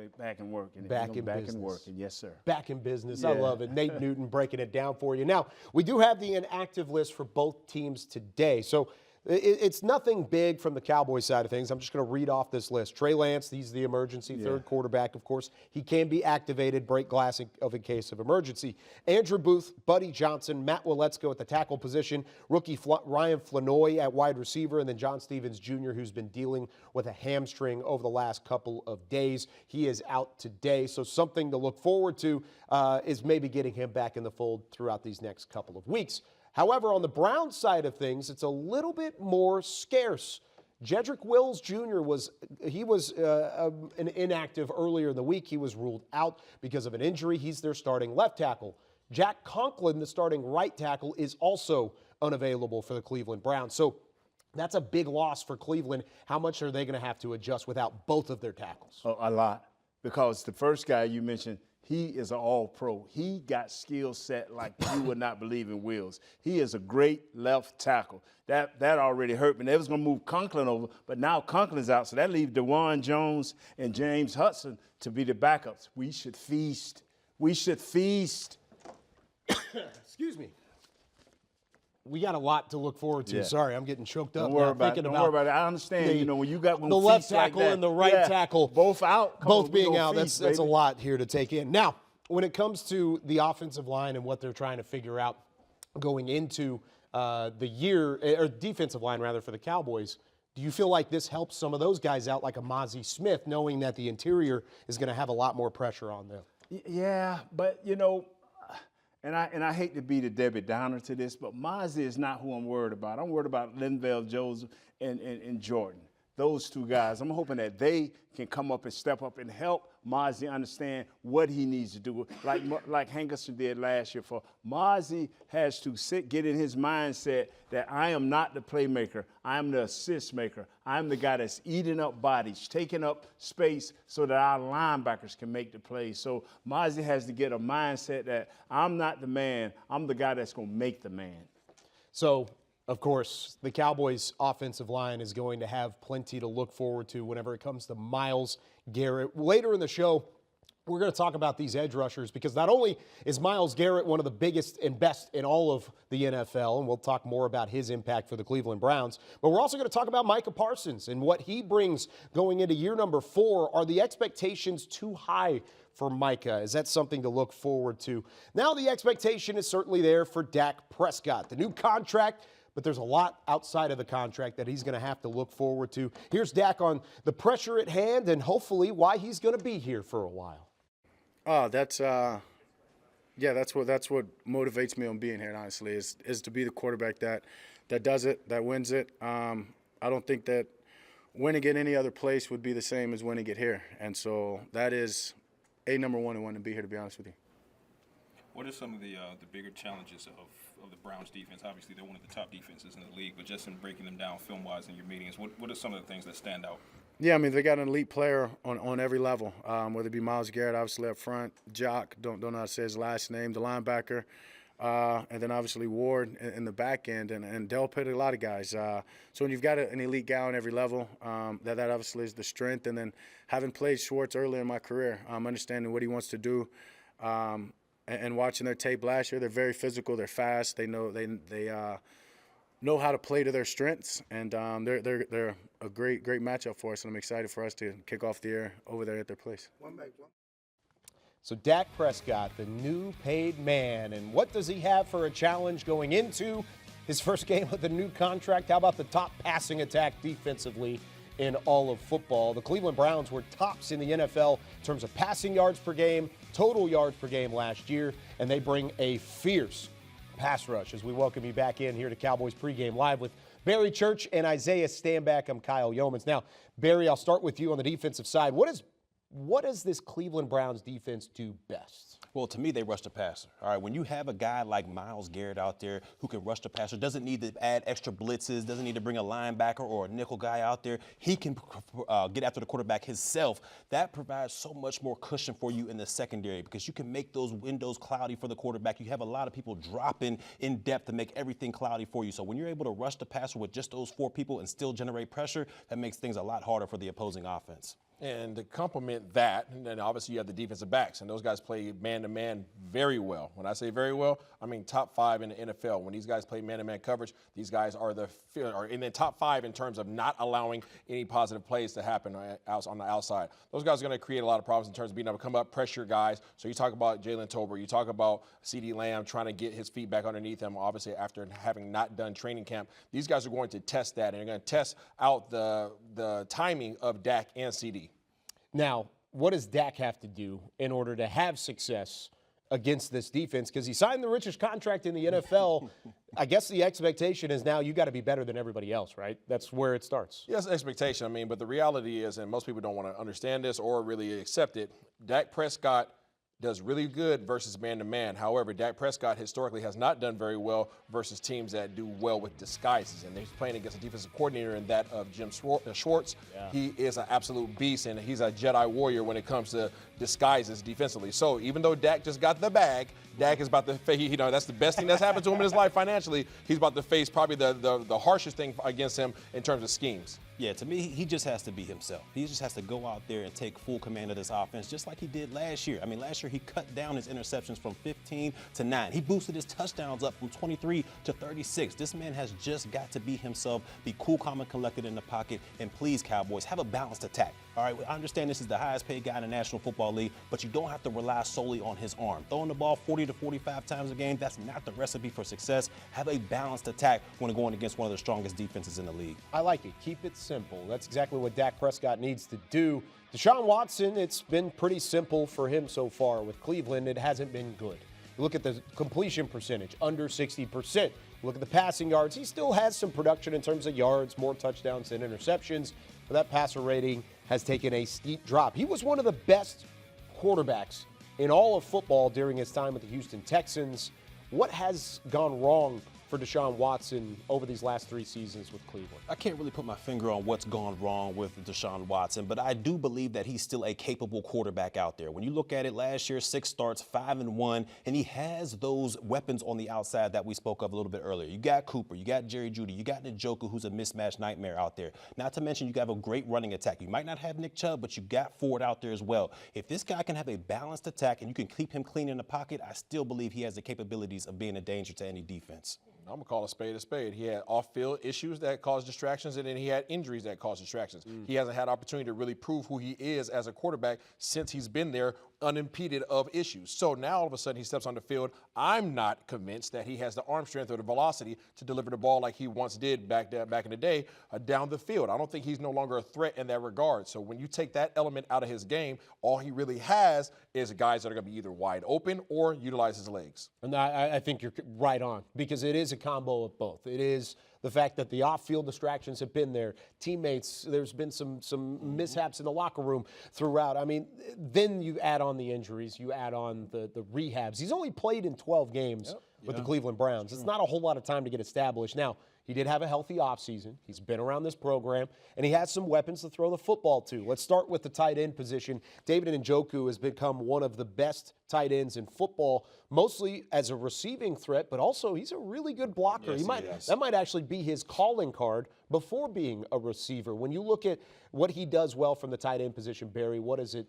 working. Back in business. Working. Yes, sir. Back in business. Yeah. I love it. Nate Newton breaking it down for you. Now, we do have the inactive list for both teams today. So it's nothing big from the Cowboys side of things. I'm just going to read off this list. Trey Lance, he's the emergency third quarterback, of course. He can be activated, break glass in case of emergency. Andrew Booth, Buddy Johnson, Matt Waletzko at the tackle position, rookie Ryan Flanoy at wide receiver, and then John Stevens Jr., who's been dealing with a hamstring over the last couple of days. He is out today, so something to look forward to is maybe getting him back in the fold throughout these next couple of weeks. However, on the Browns side of things, it's a little bit more scarce. Jedrick Wills Jr. was an inactive earlier in the week. He was ruled out because of an injury. He's their starting left tackle. Jack Conklin, the starting right tackle, is also unavailable for the Cleveland Browns. So that's a big loss for Cleveland. How much are they going to have to adjust without both of their tackles? Oh, a lot, because the first guy you mentioned, he is an all-pro. He got skill set like you would not believe in Wills. He is a great left tackle. That already hurt me. They was going to move Conklin over, but now Conklin's out, so that leaves DeJuan Jones and James Hudson to be the backups. We should feast. We should feast. Excuse me. We got a lot to look forward to. Yeah. Sorry, I'm getting choked up. Don't worry about it. Don't worry about it. I understand. When you got the left tackle like that, and the right tackle both out, both being out. That's a lot here to take in. Now, when it comes to the offensive line and what they're trying to figure out going into the year, or defensive line rather, for the Cowboys, do you feel like this helps some of those guys out, like a Mozzie Smith, knowing that the interior is going to have a lot more pressure on them? Yeah, but you know. And I hate to be the Debbie Downer to this, but Mozzie is not who I'm worried about. I'm worried about Linval Joseph and Jordan. Those two guys. I'm hoping that they can come up and step up and help Mozzie understand what he needs to do, like Hankerson did last year. For Mozzie has to get in his mindset that I am not the playmaker. I am the assist maker. I'm the guy that's eating up bodies, taking up space so that our linebackers can make the plays. So Mozzie has to get a mindset that I'm not the man. I'm the guy that's going to make the man. So, of course, the Cowboys' offensive line is going to have plenty to look forward to whenever it comes to Myles Garrett. Later in the show, we're going to talk about these edge rushers because not only is Myles Garrett one of the biggest and best in all of the NFL, and we'll talk more about his impact for the Cleveland Browns, but we're also going to talk about Micah Parsons and what he brings going into year number 4. Are the expectations too high for Micah? Is that something to look forward to? Now the expectation is certainly there for Dak Prescott. The new contract but there's a lot outside of the contract that he's going to have to look forward to. Here's Dak on the pressure at hand and hopefully why he's going to be here for a while. That's what motivates me on being here, honestly, is to be the quarterback that does it, that wins it. I don't think that winning it any other place would be the same as winning it here. And so that is number one and wanting to be here, to be honest with you. What are some of the bigger challenges of the Browns defense? Obviously, they're one of the top defenses in the league, but just in breaking them down film-wise in your meetings, what are some of the things that stand out? Yeah, I mean, they got an elite player on every level, whether it be Myles Garrett, obviously up front, Jock, don't know how to say his last name, the linebacker, and then obviously Ward in the back end, and Del Pitt, a lot of guys. So when you've got an elite guy on every level, that obviously is the strength. And then having played Schwartz earlier in my career, understanding what he wants to do, and watching their tape last year, they're very physical, they're fast, they know know how to play to their strengths, and they're a great matchup for us, and I'm excited for us to kick off the year over there at their place. So Dak Prescott, the new paid man, and what does he have for a challenge going into his first game with the new contract? How about the top passing attack defensively in all of football? The Cleveland Browns were tops in the NFL in terms of passing yards per game, total yards per game last year, and they bring a fierce pass rush as we welcome you back in here to Cowboys Pregame Live with Barry Church and Isaiah Stanback. I'm Kyle Yeomans. Now, Barry, I'll start with you on the defensive side. What does this Cleveland Browns defense do best? Well, to me, they rush the passer. All right, when you have a guy like Myles Garrett out there who can rush the passer, doesn't need to add extra blitzes, doesn't need to bring a linebacker or a nickel guy out there, he can get after the quarterback himself. That provides so much more cushion for you in the secondary because you can make those windows cloudy for the quarterback. You have a lot of people dropping in depth to make everything cloudy for you. So when you're able to rush the passer with just those 4 people and still generate pressure, that makes things a lot harder for the opposing offense. And to complement that, and then obviously you have the defensive backs, and those guys play man-to-man very well. When I say very well, I mean top 5 in the NFL. When these guys play man-to-man coverage, these guys are in the top 5 in terms of not allowing any positive plays to happen on the outside. Those guys are going to create a lot of problems in terms of being able to come up, pressure guys. So you talk about Jalen Tolbert, you talk about CeeDee Lamb trying to get his feet back underneath him, obviously after having not done training camp. These guys are going to test that, and they're going to test out the timing of Dak and CeeDee. Now, what does Dak have to do in order to have success against this defense? Because he signed the richest contract in the NFL. I guess the expectation is now you got to be better than everybody else, right? That's where it starts. Yes, expectation. I mean, but the reality is, and most people don't want to understand this or really accept it, Dak Prescott does really good versus man-to-man. However, Dak Prescott historically has not done very well versus teams that do well with disguises. And he's playing against a defensive coordinator in that of Jim Schwartz. Yeah. He is an absolute beast, and he's a Jedi warrior when it comes to disguises defensively. So even though Dak just got the bag, Dak is about to face, that's the best thing that's happened to him in his life financially. He's about to face probably the harshest thing against him in terms of schemes. Yeah, to me, he just has to be himself. He just has to go out there and take full command of this offense, just like he did last year. I mean, last year he cut down his interceptions from 15 to 9. He boosted his touchdowns up from 23 to 36. This man has just got to be himself, be cool, calm, and collected in the pocket, and please, Cowboys, have a balanced attack. All right, I understand this is the highest paid guy in the National Football League, but you don't have to rely solely on his arm. Throwing the ball 40 to 45 times a game, that's not the recipe for success. Have a balanced attack when going against one of the strongest defenses in the league. I like it. Keep it simple. That's exactly what Dak Prescott needs to do. Deshaun Watson, it's been pretty simple for him so far. With Cleveland, it hasn't been good. You look at the completion percentage, under 60%. Look at the passing yards. He still has some production in terms of yards, more touchdowns than interceptions, but that passer rating has taken a steep drop. He was one of the best quarterbacks in all of football during his time with the Houston Texans. What has gone wrong for Deshaun Watson over these last 3 seasons with Cleveland? I can't really put my finger on what's gone wrong with Deshaun Watson, but I do believe that he's still a capable quarterback out there. When you look at it, last year, 6 starts, 5-1, and he has those weapons on the outside that we spoke of a little bit earlier. You got Cooper, you got Jerry Jeudy, you got Njoku, who's a mismatch nightmare out there. Not to mention you have a great running attack. You might not have Nick Chubb, but you got Ford out there as well. If this guy can have a balanced attack and you can keep him clean in the pocket, I still believe he has the capabilities of being a danger to any defense. I'm going to call a spade a spade. He had off-field issues that caused distractions, and then he had injuries that caused distractions. He hasn't had opportunity to really prove who he is as a quarterback since he's been there unimpeded of issues. So now all of a sudden he steps on the field. I'm not convinced that he has the arm strength or the velocity to deliver the ball like he once did back in the day down the field. I don't think he's no longer a threat in that regard. So when you take that element out of his game, all he really has is guys that are going to be either wide open or utilize his legs. And I think you're right on, because it is a combo of both. It is the fact that the off-field distractions have been there. Teammates, there's been some mishaps in the locker room throughout. I mean, then you add on the injuries, you add on the rehabs. He's only played in 12 games with the Cleveland Browns. It's not a whole lot of time to get established. Now, he did have a healthy offseason. He's been around this program, and he has some weapons to throw the football to. Let's start with the tight end position. David Njoku has become one of the best tight ends in football, mostly as a receiving threat, but also he's a really good blocker. Yes, that might actually be his calling card before being a receiver. When you look at what he does well from the tight end position, Barry, what does it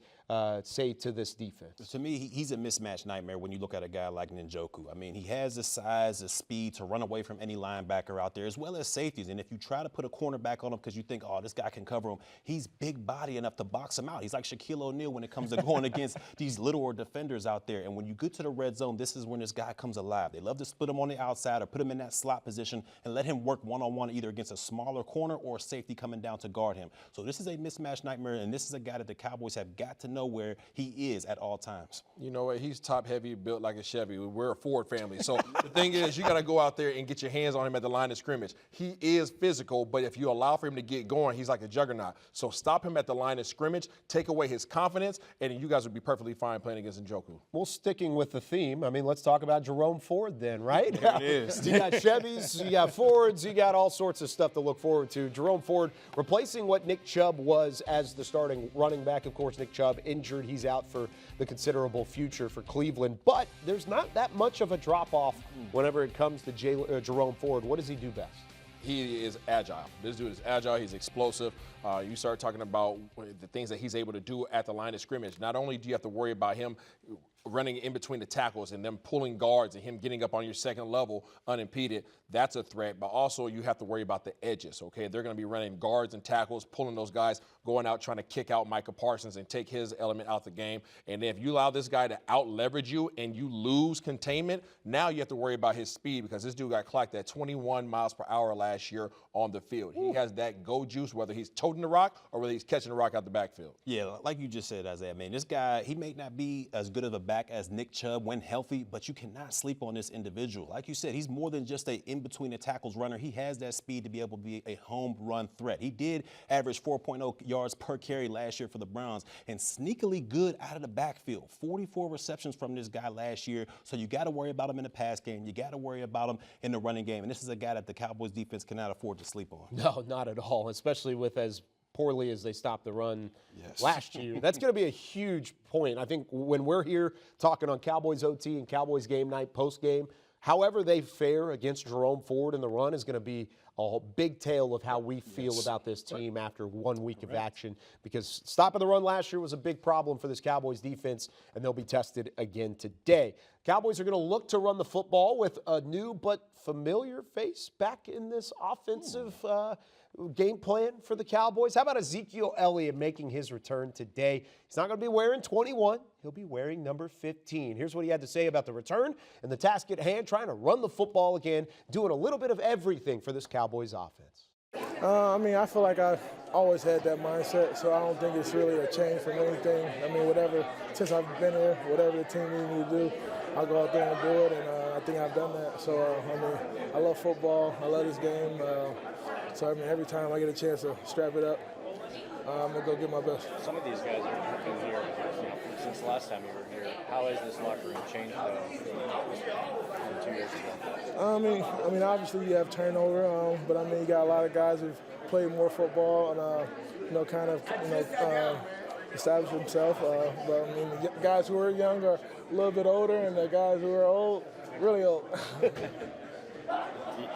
say to this defense? To me, he's a mismatch nightmare when you look at a guy like Njoku. I mean, he has the size, the speed to run away from any linebacker out there, as well as safeties. And if you try to put a cornerback on him because you think, oh, this guy can cover him, he's big body enough to box him out. He's like Shaquille O'Neal when it comes to going against these littler defenders out there. And when you get to the red zone, this is when this guy comes alive. They love to split him on the outside or put him in that slot position and let him work one-on-one either against a smaller corner or a safety coming down to guard him. So this is a mismatch nightmare, and this is a guy that the Cowboys have got to know where he is at all times. You know what? He's top-heavy, built like a Chevy. We're a Ford family. So the thing is, you got to go out there and get your hands on him at the line of scrimmage. He is physical, but if you allow for him to get going, he's like a juggernaut. So stop him at the line of scrimmage, take away his confidence, and you guys would be perfectly fine playing against Njoku. Well, sticking with the theme, I mean, let's talk about Jerome Ford then, right? There it is. You got Chevys, you got Fords, you got all sorts of stuff to look forward to. Jerome Ford replacing what Nick Chubb was as the starting running back. Of course, Nick Chubb injured. He's out for the considerable future for Cleveland. But there's not that much of a drop-off whenever it comes to Jerome Ford. What does he do best? He is agile. This dude is agile. He's explosive. You start talking about the things that he's able to do at the line of scrimmage. Not only do you have to worry about him running in between the tackles and them pulling guards and him getting up on your second level unimpeded, that's a threat. But also you have to worry about the edges, okay? They're going to be running guards and tackles, pulling those guys, going out trying to kick out Micah Parsons and take his element out the game. And then if you allow this guy to out-leverage you and you lose containment, now you have to worry about his speed, because this dude got clocked at 21 miles per hour last year on the field. He has that go juice, whether he's toting the rock or whether he's catching the rock out the backfield. Yeah, like you just said, Isaiah, man, this guy, he may not be as good of a back as Nick Chubb when healthy, but you cannot sleep on this individual. Like you said, he's more than just a in-between-the-tackles runner. He has that speed to be able to be a home run threat. He did average 4.0 yards per carry last year for the Browns, and sneakily good out of the backfield. 44 receptions from this guy last year, so you got to worry about him in the pass game. You got to worry about him in the running game, and this is a guy that the Cowboys defense cannot afford to sleep on. No, not at all, especially with as poorly as they stopped the run last year. That's going to be a huge point. I think when we're here talking on Cowboys OT and Cowboys game night post-game, however they fare against Jerome Ford in the run is going to be a big tale of how we feel about this team after 1 week of action, because stopping the run last year was a big problem for this Cowboys defense, and they'll be tested again today. Cowboys are going to look to run the football with a new but familiar face back in this offensive game plan for the Cowboys. How about Ezekiel Elliott making his return today? He's not going to be wearing 21. He'll be wearing number 15. Here's what he had to say about the return and the task at hand, trying to run the football again, doing a little bit of everything for this Cowboys offense. I mean, I feel like I've always had that mindset, so I don't think it's really a change from anything. I mean, since I've been here, whatever the team needs me to do, I'll go out there and do it, and I think I've done that. So, I mean, I love football. I love this game. So, I mean, every time I get a chance to strap it up, I'm going to go get my best. Some of these guys are been here since the last time you were here. How has this locker room changed from 2 years ago? I mean, obviously you have turnover, but I mean, you got a lot of guys who've played more football and, established themselves. But I mean, the guys who are young are a little bit older, and the guys who are old, really old.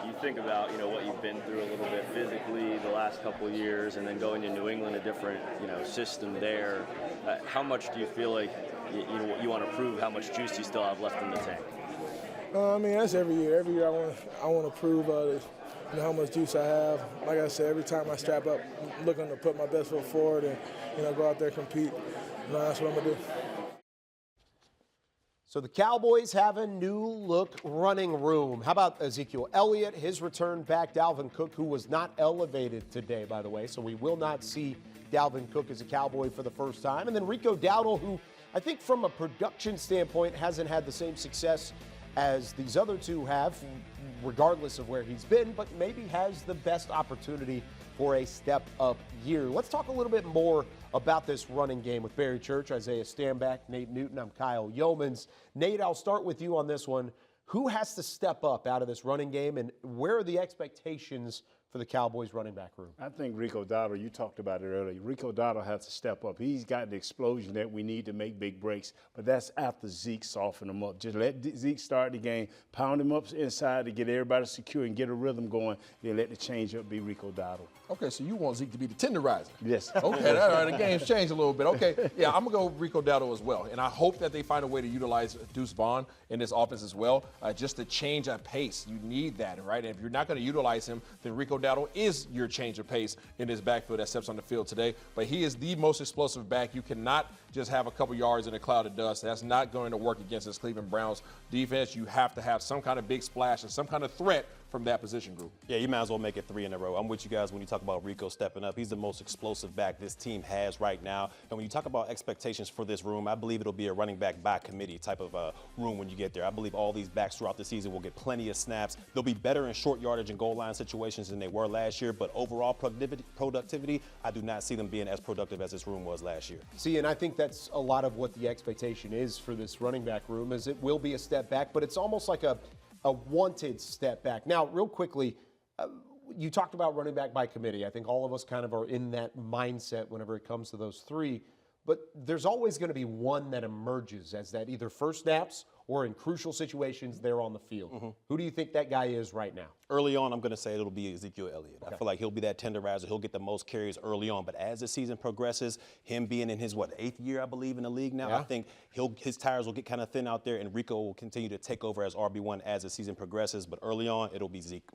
You think about, what you've been through a little bit physically the last couple of years, and then going to New England, a different, system there. How much do you feel like you want to prove how much juice you still have left in the tank? I mean, that's every year. Every year I want to prove how much juice I have. Like I said, every time I strap up, I'm looking to put my best foot forward and go out there and compete. That's what I'm gonna do. So the Cowboys have a new look running room. How about Ezekiel Elliott, his return back, Dalvin Cook, who was not elevated today, by the way, so we will not see Dalvin Cook as a Cowboy for the first time. And then Rico Dowdle, who I think from a production standpoint hasn't had the same success as these other two have, regardless of where he's been, but maybe has the best opportunity for a step-up year. Let's talk a little bit more about this running game with Barry Church, Isaiah Stanback, Nate Newton. I'm Kyle Yeomans. Nate, I'll start with you on this one. Who has to step up out of this running game, and where are the expectations for the Cowboys running back room? I think Rico Dowdle, you talked about it earlier. Rico Dowdle has to step up. He's got the explosion that we need to make big breaks, but that's after Zeke soften him up. Just let Zeke start the game, pound him up inside to get everybody secure and get a rhythm going, then let the change up be Rico Dowdle. Okay, so you want Zeke to be the tenderizer. Yes. Okay, all right, the game's changed a little bit. Okay, yeah, I'm going to go Rico Dowdle as well, and I hope that they find a way to utilize Deuce Vaughn in this offense as well, just to change that pace. You need that, right? And if you're not going to utilize him, then Rico Dowdle is your change of pace in this backfield that steps on the field today. But he is the most explosive back. You cannot just have a couple yards in a cloud of dust. That's not going to work against this Cleveland Browns defense. You have to have some kind of big splash and some kind of threat from that position group. Yeah, you might as well make it 3 in a row. I'm with you guys when you talk about Rico stepping up. He's the most explosive back this team has right now. And when you talk about expectations for this room, I believe it'll be a running back by committee type of room when you get there. I believe all these backs throughout the season will get plenty of snaps. They'll be better in short yardage and goal line situations than they were last year, but overall productivity, I do not see them being as productive as this room was last year. See, and I think that's a lot of what the expectation is for this running back room, is it will be a step back, but it's almost like a wanted step back. Now, real quickly, you talked about running back by committee. I think all of us kind of are in that mindset whenever it comes to those three, but there's always going to be one that emerges as that either first snaps or in crucial situations they're on the field. Mm-hmm. Who do you think that guy is right now? Early on, I'm going to say it'll be Ezekiel Elliott. Okay. I feel like he'll be that tenderizer. He'll get the most carries early on. But as the season progresses, him being in his, 8th year, I believe, in the league now, I think his tires will get kind of thin out there, and Rico will continue to take over as RB1 as the season progresses. But early on, it'll be Zeke.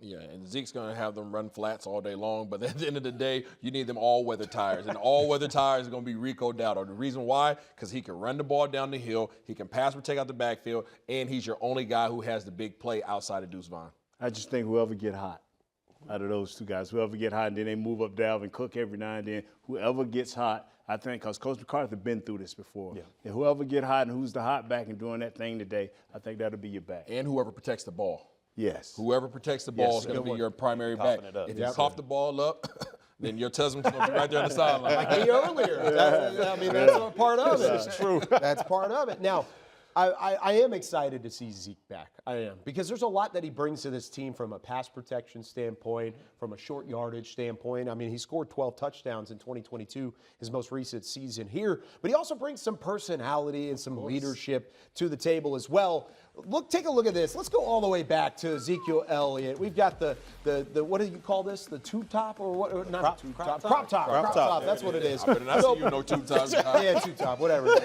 Yeah, and Zeke's going to have them run flats all day long, but at the end of the day, you need them all-weather tires, and all-weather tires are going to be Rico Dowdle. The reason why, because he can run the ball down the hill, he can pass protect out the backfield, and he's your only guy who has the big play outside of Deuce Vaughn. I just think whoever get hot out of those two guys, whoever get hot, and then they move up Dalvin Cook every now and then, whoever gets hot, I think, because Coach McCarthy been through this before. Yeah. And whoever get hot and who's the hot back and doing that thing today, I think that'll be your back. And whoever protects the ball. Yes. Whoever protects the ball is going to be your primary back. If you cough the ball up, then your cousin's going to be right there on the sideline. Like me earlier. That's a part of it. That's true. That's part of it. Now, I am excited to see Zeke back. I am. Because there's a lot that he brings to this team from a pass protection standpoint, from a short yardage standpoint. I mean, he scored 12 touchdowns in 2022, his most recent season here. But he also brings some personality and some leadership to the table as well. Take a look at this. Let's go all the way back to Ezekiel Elliott. We've got the what do you call this? The two-top or what? Or not two-top. Crop top. That's what it is. I better not see you no two-top. Yeah, two-top, whatever it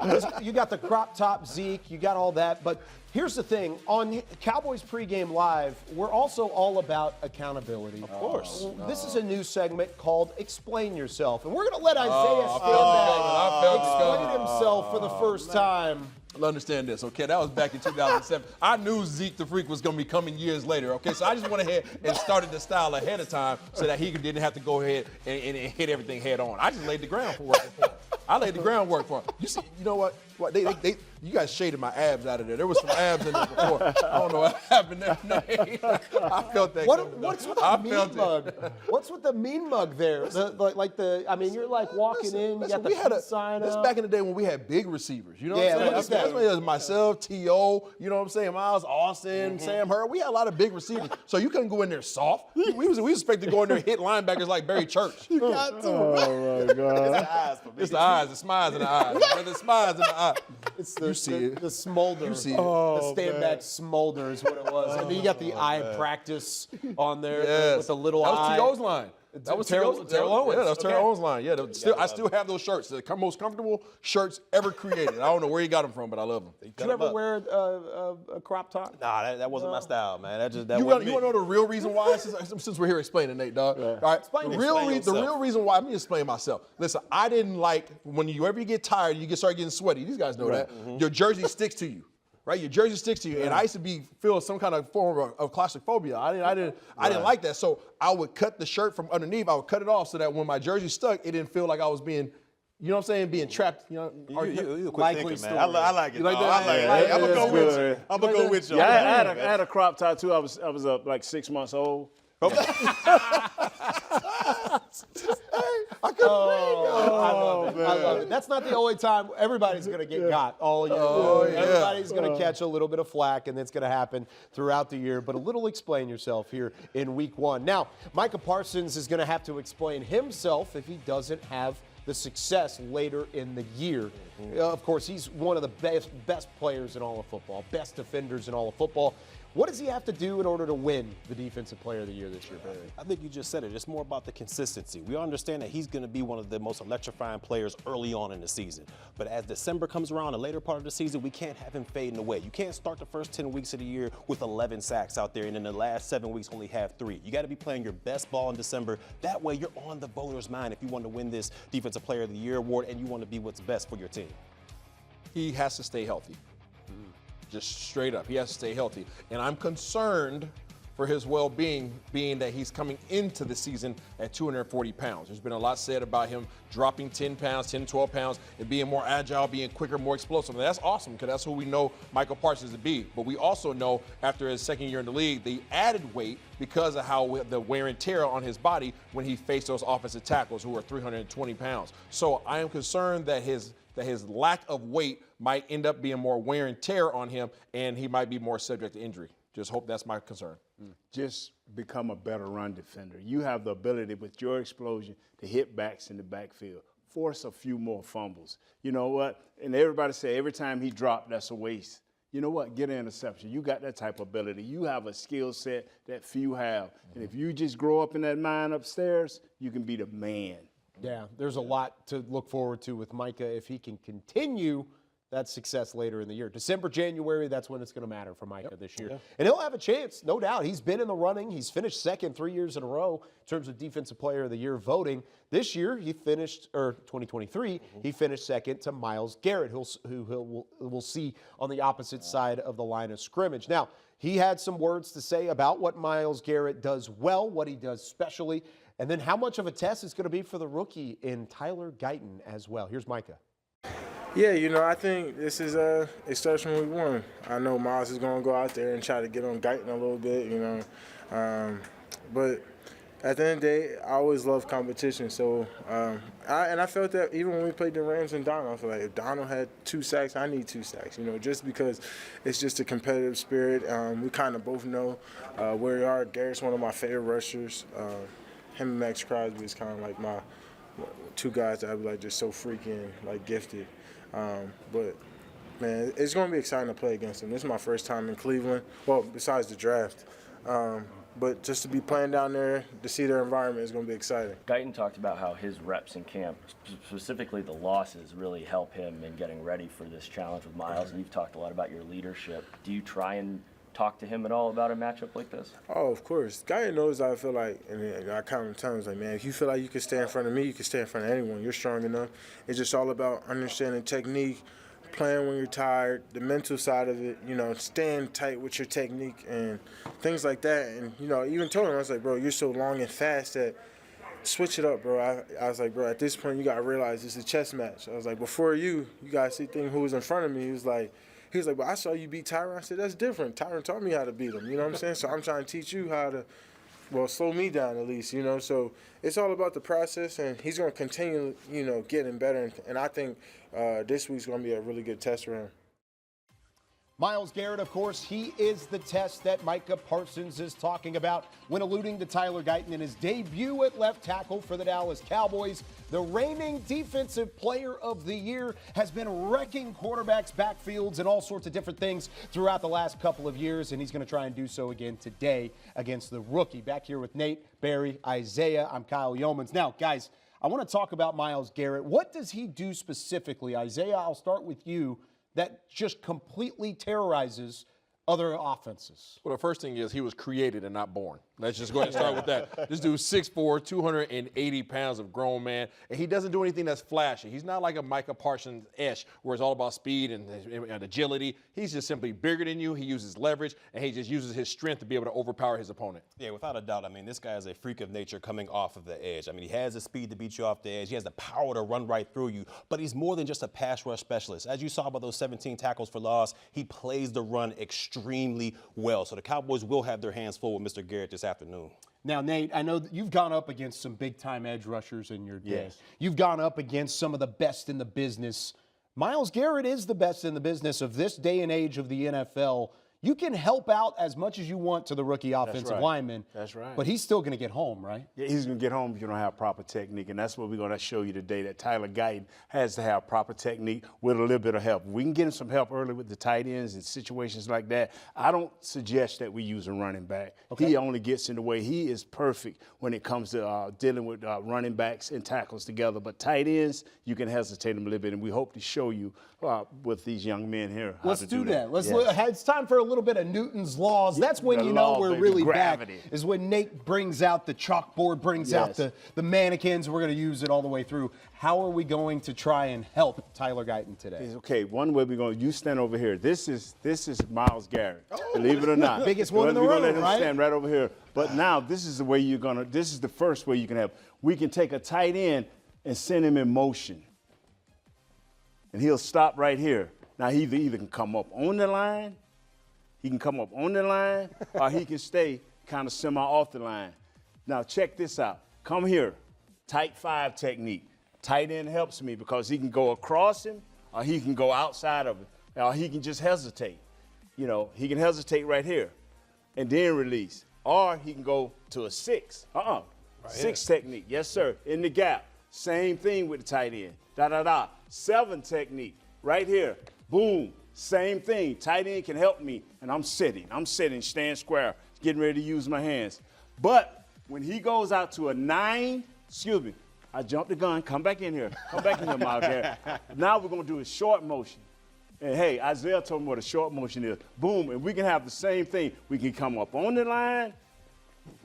is. You got the crop top Zeke. You got all that. But here's the thing. On Cowboys Pregame Live, we're also all about accountability. Of course. This is a new segment called Explain Yourself. And we're going to let Isaiah Stanback explain himself for the first time. Understand this, okay? That was back in 2007. I knew Zeke the Freak was going to be coming years later, okay? So I just went ahead and started the style ahead of time so that he didn't have to go ahead and hit everything head on. I just laid the groundwork for him. I laid the groundwork for him. You see, you know what? You guys shaded my abs out of there. There was some abs in there before. I don't know what happened there. I felt that. What's with the mean mug? What's with the mean mug there? I mean, you're like walking in. You got the sign up. That's back in the day when we had big receivers. You know what I'm saying? That's when it was myself, T.O., you know what I'm saying, Miles Austin, Sam Hurd. We had a lot of big receivers. So you couldn't go in there soft. We was expected to go in there and hit linebackers like Barry Church. You got to. Oh, my God. It's the eyes. The smiles in the eyes. The smiles in the eyes. It's the smolder. You see it. The stand-back smolder is what it was. And then you got the eye practice on there with the little eye. That was T.O.'s line. That was Terrell Owens. Yeah, that was Terrell Owens' line. Yeah, I still have those shirts. The most comfortable shirts ever created. I don't know where he got them from, but I love them. Did you ever wear a crop top? Nah, that wasn't my style, man. You want to know the real reason why? Since we're here explaining, Nate, dog. Yeah. All right. The real reason why. Let me explain myself. Listen, I didn't like whenever you get tired, you start getting sweaty. These guys know that. Mm-hmm. Your jersey sticks to you. Right, your jersey sticks to you, and I used to feel some kind of form of claustrophobia. I didn't like that, so I would cut the shirt from underneath. I would cut it off so that when my jersey stuck, it didn't feel like I was being, you know what I'm saying, being trapped. You know, you a quick thinker, man. I like it. You like that? I like it. I'm gonna go with you. I'm gonna go with you. Yeah, I had a crop top too. I was like 6 months old. I love it. That's not the only time. Everybody's going to get got all year. Everybody's going to catch a little bit of flack, and it's going to happen throughout the year. But a little explain yourself here in week 1. Now, Micah Parsons is going to have to explain himself if he doesn't have the success later in the year. Of course, he's one of the best players in all of football, best defenders in all of football. What does he have to do in order to win the Defensive Player of the Year this year, Barry? I think you just said it. It's more about the consistency. We understand that he's going to be one of the most electrifying players early on in the season. But as December comes around, the later part of the season, we can't have him fading away. You can't start the first 10 weeks of the year with 11 sacks out there and in the last 7 weeks only have 3. You got to be playing your best ball in December. That way you're on the voters' mind if you want to win this Defensive Player of the Year award and you want to be what's best for your team. He has to stay healthy. Just straight up, he has to stay healthy. And I'm concerned for his well-being, being that he's coming into the season at 240 pounds. There's been a lot said about him dropping 10 pounds, 10, 12 pounds, and being more agile, being quicker, more explosive. And that's awesome, because that's who we know Michael Parsons to be. But we also know after his second year in the league, the added weight because of how the wear and tear on his body when he faced those offensive tackles who are 320 pounds. So I am concerned that his lack of weight might end up being more wear and tear on him, and he might be more subject to injury. Just hope that's my concern. Just become a better run defender. You have the ability with your explosion to hit backs in the backfield. Force a few more fumbles. You know what? And everybody say every time he dropped, that's a waste. You know what? Get an interception. You got that type of ability. You have a skill set that few have. And if you just grow up in that mind upstairs, you can be the man. Yeah, there's a lot to look forward to with Micah if he can continue that success later in the year. December, January, that's when it's going to matter for Micah this year. And he'll have a chance, no doubt. He's been in the running. He's finished second 3 years in a row in terms of Defensive Player of the Year voting. This year, he finished, or 2023, he finished second to Myles Garrett, who we'll see on the opposite side of the line of scrimmage. Now, he had some words to say about what Myles Garrett does well, what he does specially, and then how much of a test it's going to be for the rookie in Tyler Guyton as well. Here's Micah. Yeah, I think this is it starts from week 1. I know Myles is going to go out there and try to get on Guyton a little bit, but at the end of the day, I always love competition. So, I felt that even when we played the Rams and Donald, I feel like if Donald had 2 sacks, I need 2 sacks, just because it's just a competitive spirit. We kind of both know where we are. Garrett's one of my favorite rushers. Him and Max Crosby is kind of like my 2 guys that I'm just so freaking gifted. But man, it's going to be exciting to play against them. This is my first time in Cleveland. Well, besides the draft. But just to be playing down there, to see their environment is going to be exciting. Guyton talked about how his reps in camp, specifically the losses, really help him in getting ready for this challenge with Myles. And you've talked a lot about your leadership. Do you try and talk to him at all about a matchup like this? Oh, of course. Guyton knows I feel like, and I count him times man, if you feel like you can stand in front of me, you can stand in front of anyone. You're strong enough. It's just all about understanding technique, playing when you're tired, the mental side of it, staying tight with your technique and things like that. And, even told him, I was like, bro, you're so long and fast that switch it up, bro. I was like, bro, at this point, you got to realize it's a chess match. I was like, before you got to see things who was in front of me. He was like, but I saw you beat Tyron. I said, that's different. Tyron taught me how to beat him. You know what I'm saying? So I'm trying to teach you how to, slow me down at least, So it's all about the process, and he's going to continue, getting better. And I think this week's going to be a really good test for him. Myles Garrett, of course, he is the test that Micah Parsons is talking about when alluding to Tyler Guyton in his debut at left tackle for the Dallas Cowboys. The reigning Defensive Player of the Year has been wrecking quarterbacks' backfields and all sorts of different things throughout the last couple of years, and he's going to try and do so again today against the rookie. Back here with Nate, Barry, Isaiah, I'm Kyle Yeomans. Now, guys, I want to talk about Myles Garrett. What does he do specifically? Isaiah, I'll start with you. That just completely terrorizes other offenses. Well, the first thing is he was created and not born. Let's just go ahead and start with that. This dude's 6'4", 280 pounds of grown man, and he doesn't do anything that's flashy. He's not like a Micah Parsons-ish, where it's all about speed and agility. He's just simply bigger than you. He uses leverage, and he just uses his strength to be able to overpower his opponent. Yeah, without a doubt. I mean, this guy is a freak of nature coming off of the edge. I mean, he has the speed to beat you off the edge. He has the power to run right through you, but he's more than just a pass rush specialist. As you saw by those 17 tackles for loss, he plays the run extremely well. So the Cowboys will have their hands full with Mr. Garrett this afternoon. Now, Nate, I know that you've gone up against some big-time edge rushers in your day. Yes. You've gone up against some of the best in the business. Myles Garrett is the best in the business of this day and age of the NFL. You can help out as much as you want to the rookie offensive lineman. That's right. But he's still going to get home, right? Yeah, he's going to get home if you don't have proper technique, and that's what we're going to show you today, that Tyler Guyton has to have proper technique with a little bit of help. We can get him some help early with the tight ends and situations like that. I don't suggest that we use a running back. Okay. He only gets in the way. He is perfect when it comes to dealing with running backs and tackles together. But tight ends, you can hesitate them a little bit, and we hope to show you with these young men here how Let's to do that. Yes. It's time for a little bit of Newton's laws. That's when you know we're really back, is when Nate brings out the chalkboard, brings out the mannequins. We're going to use it all the way through. How are we going to try and help Tyler Guyton today? Okay, one way we're going to, you stand over here. This is Myles Garrett, believe it or not. Biggest one in the room, We're going to let him right? stand right over here. But now this is the way you're going to, this is the first way you can help. We can take a tight end and send him in motion. And he'll stop right here. Now he either can come up on the line, or he can stay kind of semi off the line. Now check this out. Come here, tight 5 technique. Tight end helps me because he can go across him, or he can go outside of it, or he can just hesitate. You know, he can hesitate right here and then release. Or he can go to a 6. Right 6 technique. Yes, sir. In the gap. Same thing with the tight end. 7 technique. Right here. Boom. Same thing. Tight end can help me. And I'm sitting, stand square, getting ready to use my hands. But when he goes out to a 9, I jumped the gun. Come back in here. Myles Garrett. Now we're going to do a short motion. And hey, Isaiah told me what a short motion is. Boom. And we can have the same thing. We can come up on the line,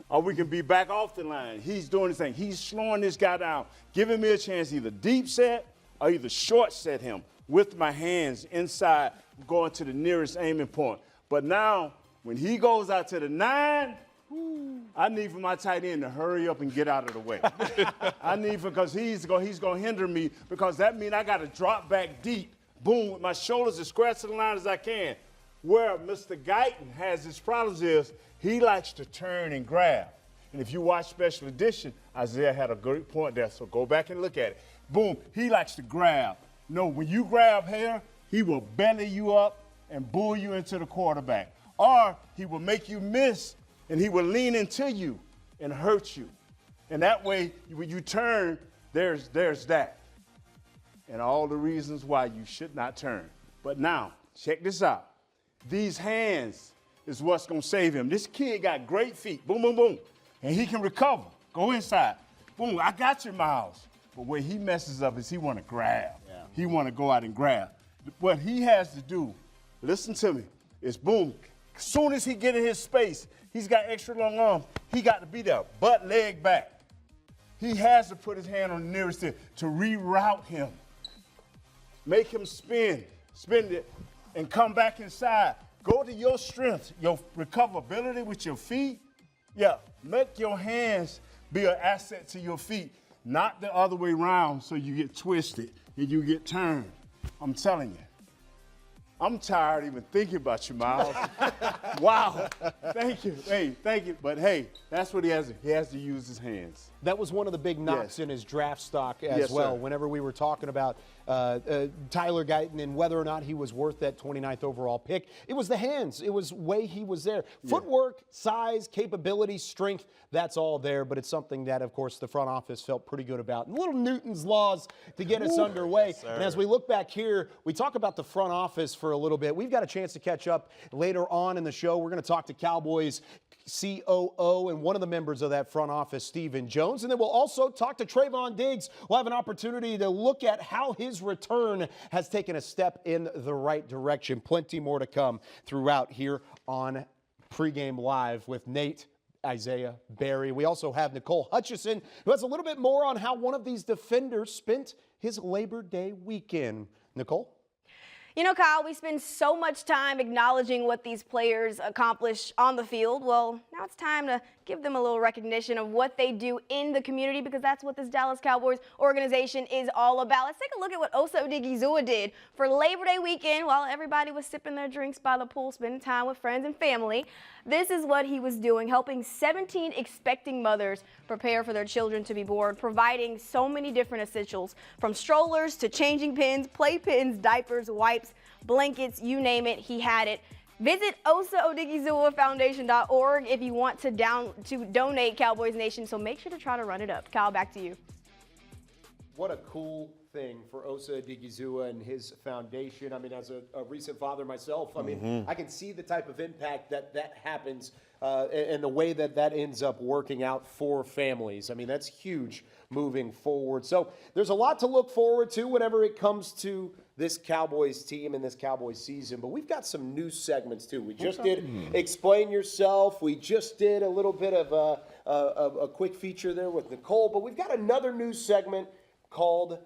or we can be back off the line. He's doing his thing. He's slowing this guy down, giving me a chance either deep set or either short set him with my hands inside, going to the nearest aiming point. But now, when he goes out to the 9, I need for my tight end to hurry up and get out of the way. I need because he's going to hinder me, because that means I got to drop back deep, boom, with my shoulders as square to the line as I can. Where Mr. Guyton has his problems is he likes to turn and grab. And if you watch Special Edition, Isaiah had a great point there, so go back and look at it. Boom, he likes to grab. No, when you grab here, he will belly you up and bull you into the quarterback. Or he will make you miss, and he will lean into you and hurt you. And that way, when you turn, there's that. And all the reasons why you should not turn. But now, check this out. These hands is what's going to save him. This kid got great feet. Boom, boom, boom. And he can recover. Go inside. Boom, I got you, Myles. But where he messes up is he want to grab. Yeah. He want to go out and grab. What he has to do, listen to me, is boom. As soon as he get in his space, he's got extra long arms. He got to be there, butt, leg back. He has to put his hand on the nearest thing to reroute him. Make him spin it, and come back inside. Go to your strength, your recoverability with your feet. Yeah, make your hands be an asset to your feet, not the other way around so you get twisted and you get turned. I'm telling you. I'm tired even thinking about you, Myles. Wow. Thank you. Hey, thank you. But hey, that's what he has. He has to use his hands. That was one of the big knocks in his draft stock as well. Sir. Whenever we were talking about Tyler Guyton and whether or not he was worth that 29th overall pick. It was the hands. It was way he was there. Footwork, size, capability, strength, that's all there, but it's something that, of course, the front office felt pretty good about. And little Newton's Laws to get us underway. Yes, and as we look back here, we talk about the front office for a little bit. We've got a chance to catch up later on in the show. We're going to talk to Cowboys COO and one of the members of that front office, Stephen Jones. And then we'll also talk to Trayvon Diggs. We'll have an opportunity to look at how his return has taken a step in the right direction. Plenty more to come throughout here on Pregame Live with Nate, Isaiah, Barry. We also have Nicole Hutchison, who has a little bit more on how one of these defenders spent his Labor Day weekend. Nicole? You know, Kyle, we spend so much time acknowledging what these players accomplish on the field. Well, now it's time to give them a little recognition of what they do in the community, because that's what this Dallas Cowboys organization is all about. Let's take a look at what Osa Odigizua did for Labor Day weekend while everybody was sipping their drinks by the pool, spending time with friends and family. This is what he was doing, helping 17 expecting mothers prepare for their children to be born, providing so many different essentials, from strollers to changing pins, playpens, diapers, wipes, blankets, you name it, he had it. Visit OsaOdigizuaFoundation.org if you want to donate, Cowboys Nation, so make sure to try to run it up. Kyle, back to you. What a cool thing for Osa Odigizua and his foundation. I mean, as a recent father myself, I mean, I can see the type of impact that happens and the way that ends up working out for families. I mean, that's huge moving forward. So there's a lot to look forward to whenever it comes to this Cowboys team and this Cowboys season. But we've got some new segments, too. We just did Explain Yourself. We just did a little bit of a quick feature there with Nicole. But we've got another new segment called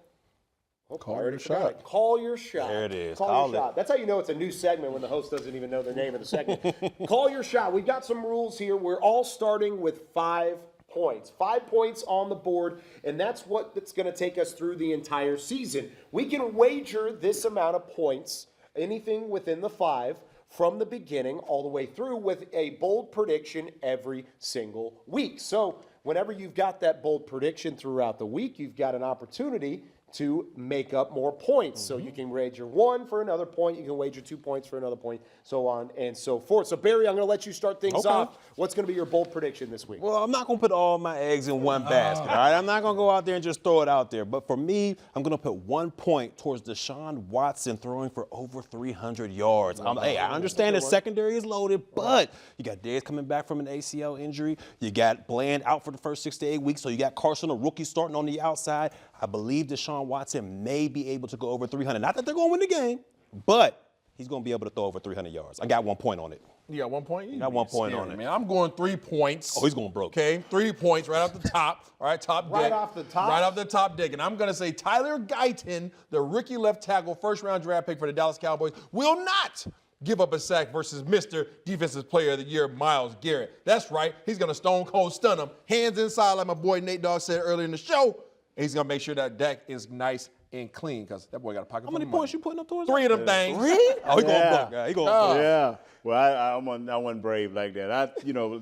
Call Your Shot. Call Your Shot. There it is. Call Your Shot. That's how you know it's a new segment, when the host doesn't even know the name of the segment. Call Your Shot. We've got some rules here. We're all starting with 5 points. 5 points on the board, and that's what's going to take us through the entire season. We can wager this amount of points, anything within the 5, from the beginning all the way through, with a bold prediction every single week. So whenever you've got that bold prediction throughout the week, you've got an opportunity to make up more points. So you can wager 1 for another point, you can wager 2 points for another point, so on and so forth. So Barry, I'm going to let you start things off. What's going to be your bold prediction this week? Well, I'm not going to put all my eggs in one basket, all right? I'm not going to go out there and just throw it out there. But for me, I'm going to put 1 point towards Deshaun Watson throwing for over 300 yards. Hey, I understand the secondary is loaded, but you got Diggs coming back from an ACL injury. You got Bland out for the first 6 to 8 weeks, so you got Carson, a rookie, starting on the outside. I believe Deshaun Watson may be able to go over 300. Not that they're going to win the game, but he's going to be able to throw over 300 yards. I got 1 point on it. You got 1 point? You got 1 point on it. Man, I'm going 3 points. Oh, he's going broke. Okay, 3 points right off the top. All right, top deck. Right off the top? Right off the top deck. And I'm going to say Tyler Guyton, the rookie left tackle, first-round draft pick for the Dallas Cowboys, will not give up a sack versus Mr. Defensive Player of the Year, Myles Garrett. That's right. He's going to stone cold stun him. Hands inside, like my boy Nate Dogg said earlier in the show. And he's going to make sure that deck is nice and clean, because that boy got a pocket full of money. How many points you putting up towards 3 of them things. 3? Oh, he going broke. Yeah, he going broke. Yeah. Well, I wasn't brave like that.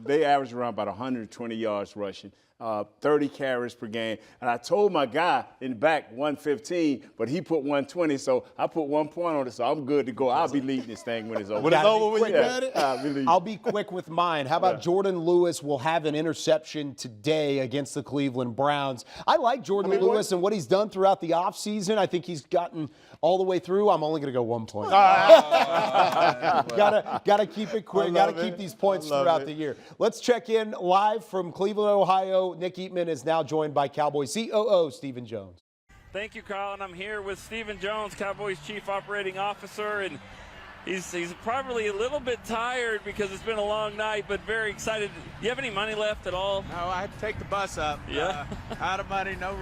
They average around about 120 yards rushing, 30 carries per game. And I told my guy in the back 115, but he put 120, so I put 1 point on it, so I'm good to go. I'll be leading this thing when it's over. When it's over, when you got it? I'll be quick with mine. How about Jordan Lewis will have an interception today against the Cleveland Browns? I like Jordan Lewis and what he's done throughout the offseason. I think he's gotten all the way through. I'm only going to go 1 point. Gotta keep it quick. Gotta keep these points throughout the year. Let's check in live from Cleveland, Ohio. Nick Eatman is now joined by Cowboys COO Stephen Jones. Thank you, Kyle, and I'm here with Stephen Jones, Cowboys Chief Operating Officer, and he's probably a little bit tired because it's been a long night, but very excited. Do you have any money left at all? No, I had to take the bus up. Yeah. Out of money, no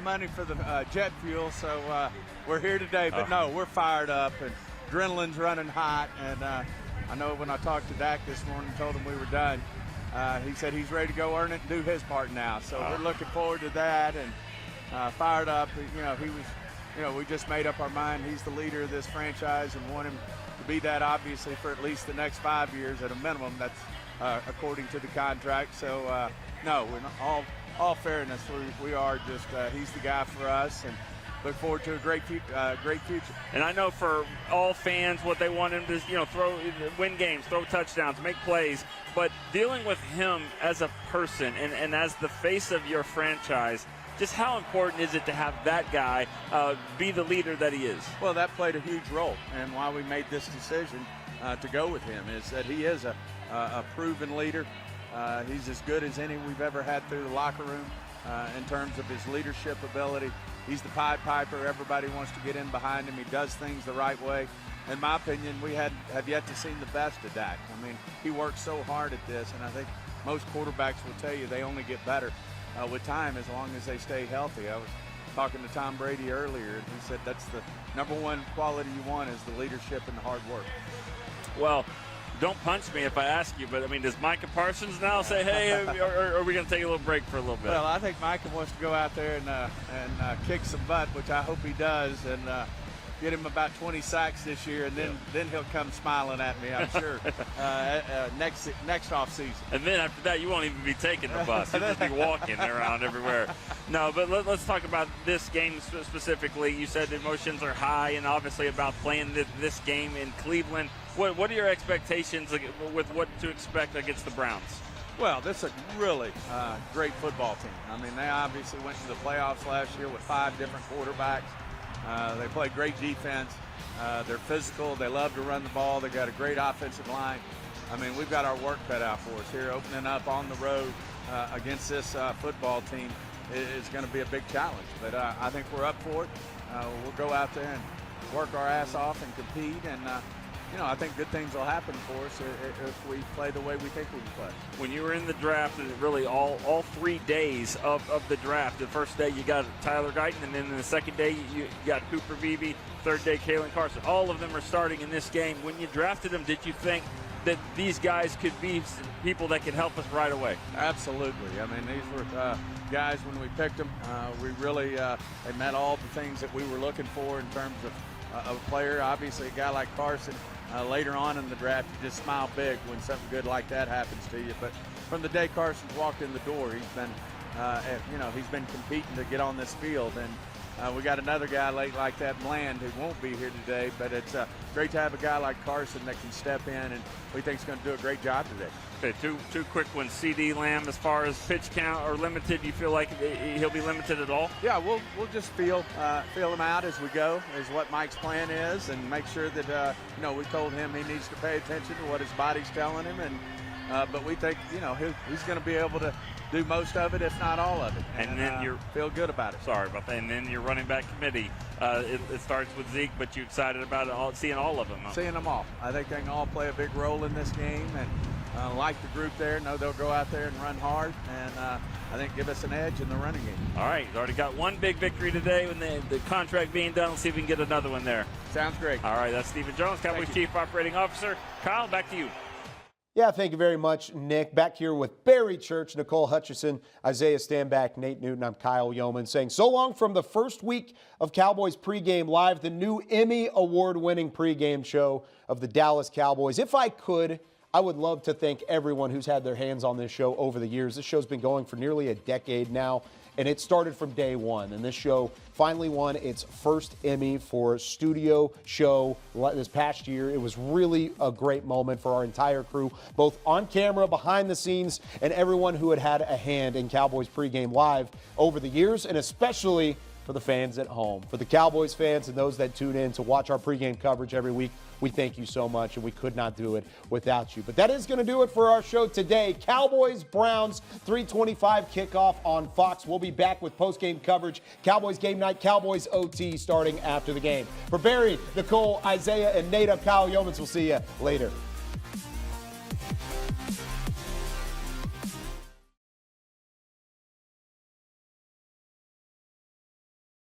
money for the jet fuel, so we're here today. But no, we're fired up, and adrenaline's running hot. And I know when I talked to Dak this morning and told him we were done, he said he's ready to go earn it and do his part now. So we're looking forward to that and fired up. We just made up our mind. He's the leader of this franchise and want him to be that, obviously, for at least the next 5 years at a minimum. That's according to the contract. So, no, we're not all fairness. We are just he's the guy for us, and look forward to a great future. And I know for all fans, what they want him to, win games, throw touchdowns, make plays. But dealing with him as a person and as the face of your franchise, just how important is it to have that guy be the leader that he is? Well, that played a huge role, and why we made this decision to go with him is that he is a proven leader. He's as good as any we've ever had through the locker room in terms of his leadership ability. He's the Pied Piper. Everybody wants to get in behind him. He does things the right way. In my opinion, we have yet to see the best of Dak. I mean, he works so hard at this, and I think most quarterbacks will tell you they only get better with time as long as they stay healthy. I was talking to Tom Brady earlier, and he said that's the number one quality you want is the leadership and the hard work. Well, don't punch me if I ask you, but, I mean, does Micah Parsons now say, hey, or are we going to take a little break for a little bit? Well, I think Micah wants to go out there and kick some butt, which I hope he does, and get him about 20 sacks this year, and then he'll come smiling at me, I'm sure, next off season. And then after that, you won't even be taking the bus. You'll just be walking around everywhere. No, but let's talk about this game specifically. You said emotions are high, and obviously about playing this game in Cleveland. What are your expectations with what to expect against the Browns? Well, this is a really great football team. I mean, they obviously went to the playoffs last year with 5 different quarterbacks. They play great defense. They're physical. They love to run the ball. They got a great offensive line. I mean, we've got our work cut out for us here. Opening up on the road against this football team is going to be a big challenge. But I think we're up for it. We'll go out there and work our ass off and compete. And, I think good things will happen for us if we play the way we think we can play. When you were in the draft, and really all 3 days of the draft, the first day you got Tyler Guyton, and then the second day you got Cooper Beebe, third day Kalen Carson. All of them are starting in this game. When you drafted them, did you think that these guys could be people that could help us right away? Absolutely. I mean, these were guys, when we picked them, we really they met all the things that we were looking for in terms of a player. Obviously, a guy like Carson, later on in the draft, you just smile big when something good like that happens to you. But from the day Carson's walked in the door, he's been competing to get on this field. And we got another guy late like that, Bland, who won't be here today. But it's great to have a guy like Carson that can step in, and we think he's going to do a great job today. Okay, two quick ones. CD Lamb, as far as pitch count or limited, you feel like he'll be limited at all? Yeah, we'll just feel him out as we go, is what Mike's plan is, and make sure that we told him he needs to pay attention to what his body's telling him, and but we think he's going to be able to do most of it, if not all of it. And then you feel good about it. Sorry about that. And then your running back committee, it starts with Zeke, but you excited about seeing all of them? Huh? Seeing them all. I think they can all play a big role in this game, and like the group there, know they'll go out there and run hard, and I think give us an edge in the running game. All right, already got one big victory today with the contract being done. Let's see if we can get another one there. Sounds great. All right, that's Stephen Jones, Cowboys Chief Operating Officer. Kyle, back to you. Yeah, thank you very much, Nick. Back here with Barry Church, Nicole Hutchison, Isaiah Stanback, Nate Newton. I'm Kyle Yeoman saying so long from the first week of Cowboys Pregame Live, the new Emmy award-winning pregame show of the Dallas Cowboys. If I could, I would love to thank everyone who's had their hands on this show over the years. This show's been going for nearly a decade now, and it started from day one. And this show finally won its first Emmy for studio show this past year. It was really a great moment for our entire crew, both on camera, behind the scenes, and everyone who had a hand in Cowboys Pregame Live over the years, and especially for the fans at home. For the Cowboys fans and those that tune in to watch our pregame coverage every week, we thank you so much, and we could not do it without you. But that is going to do it for our show today. Cowboys-Browns, 3:25 kickoff on Fox. We'll be back with post-game coverage. Cowboys game night, Cowboys OT starting after the game. For Barry, Nicole, Isaiah, and Nate, I'm Kyle Yeomans. We'll see you later.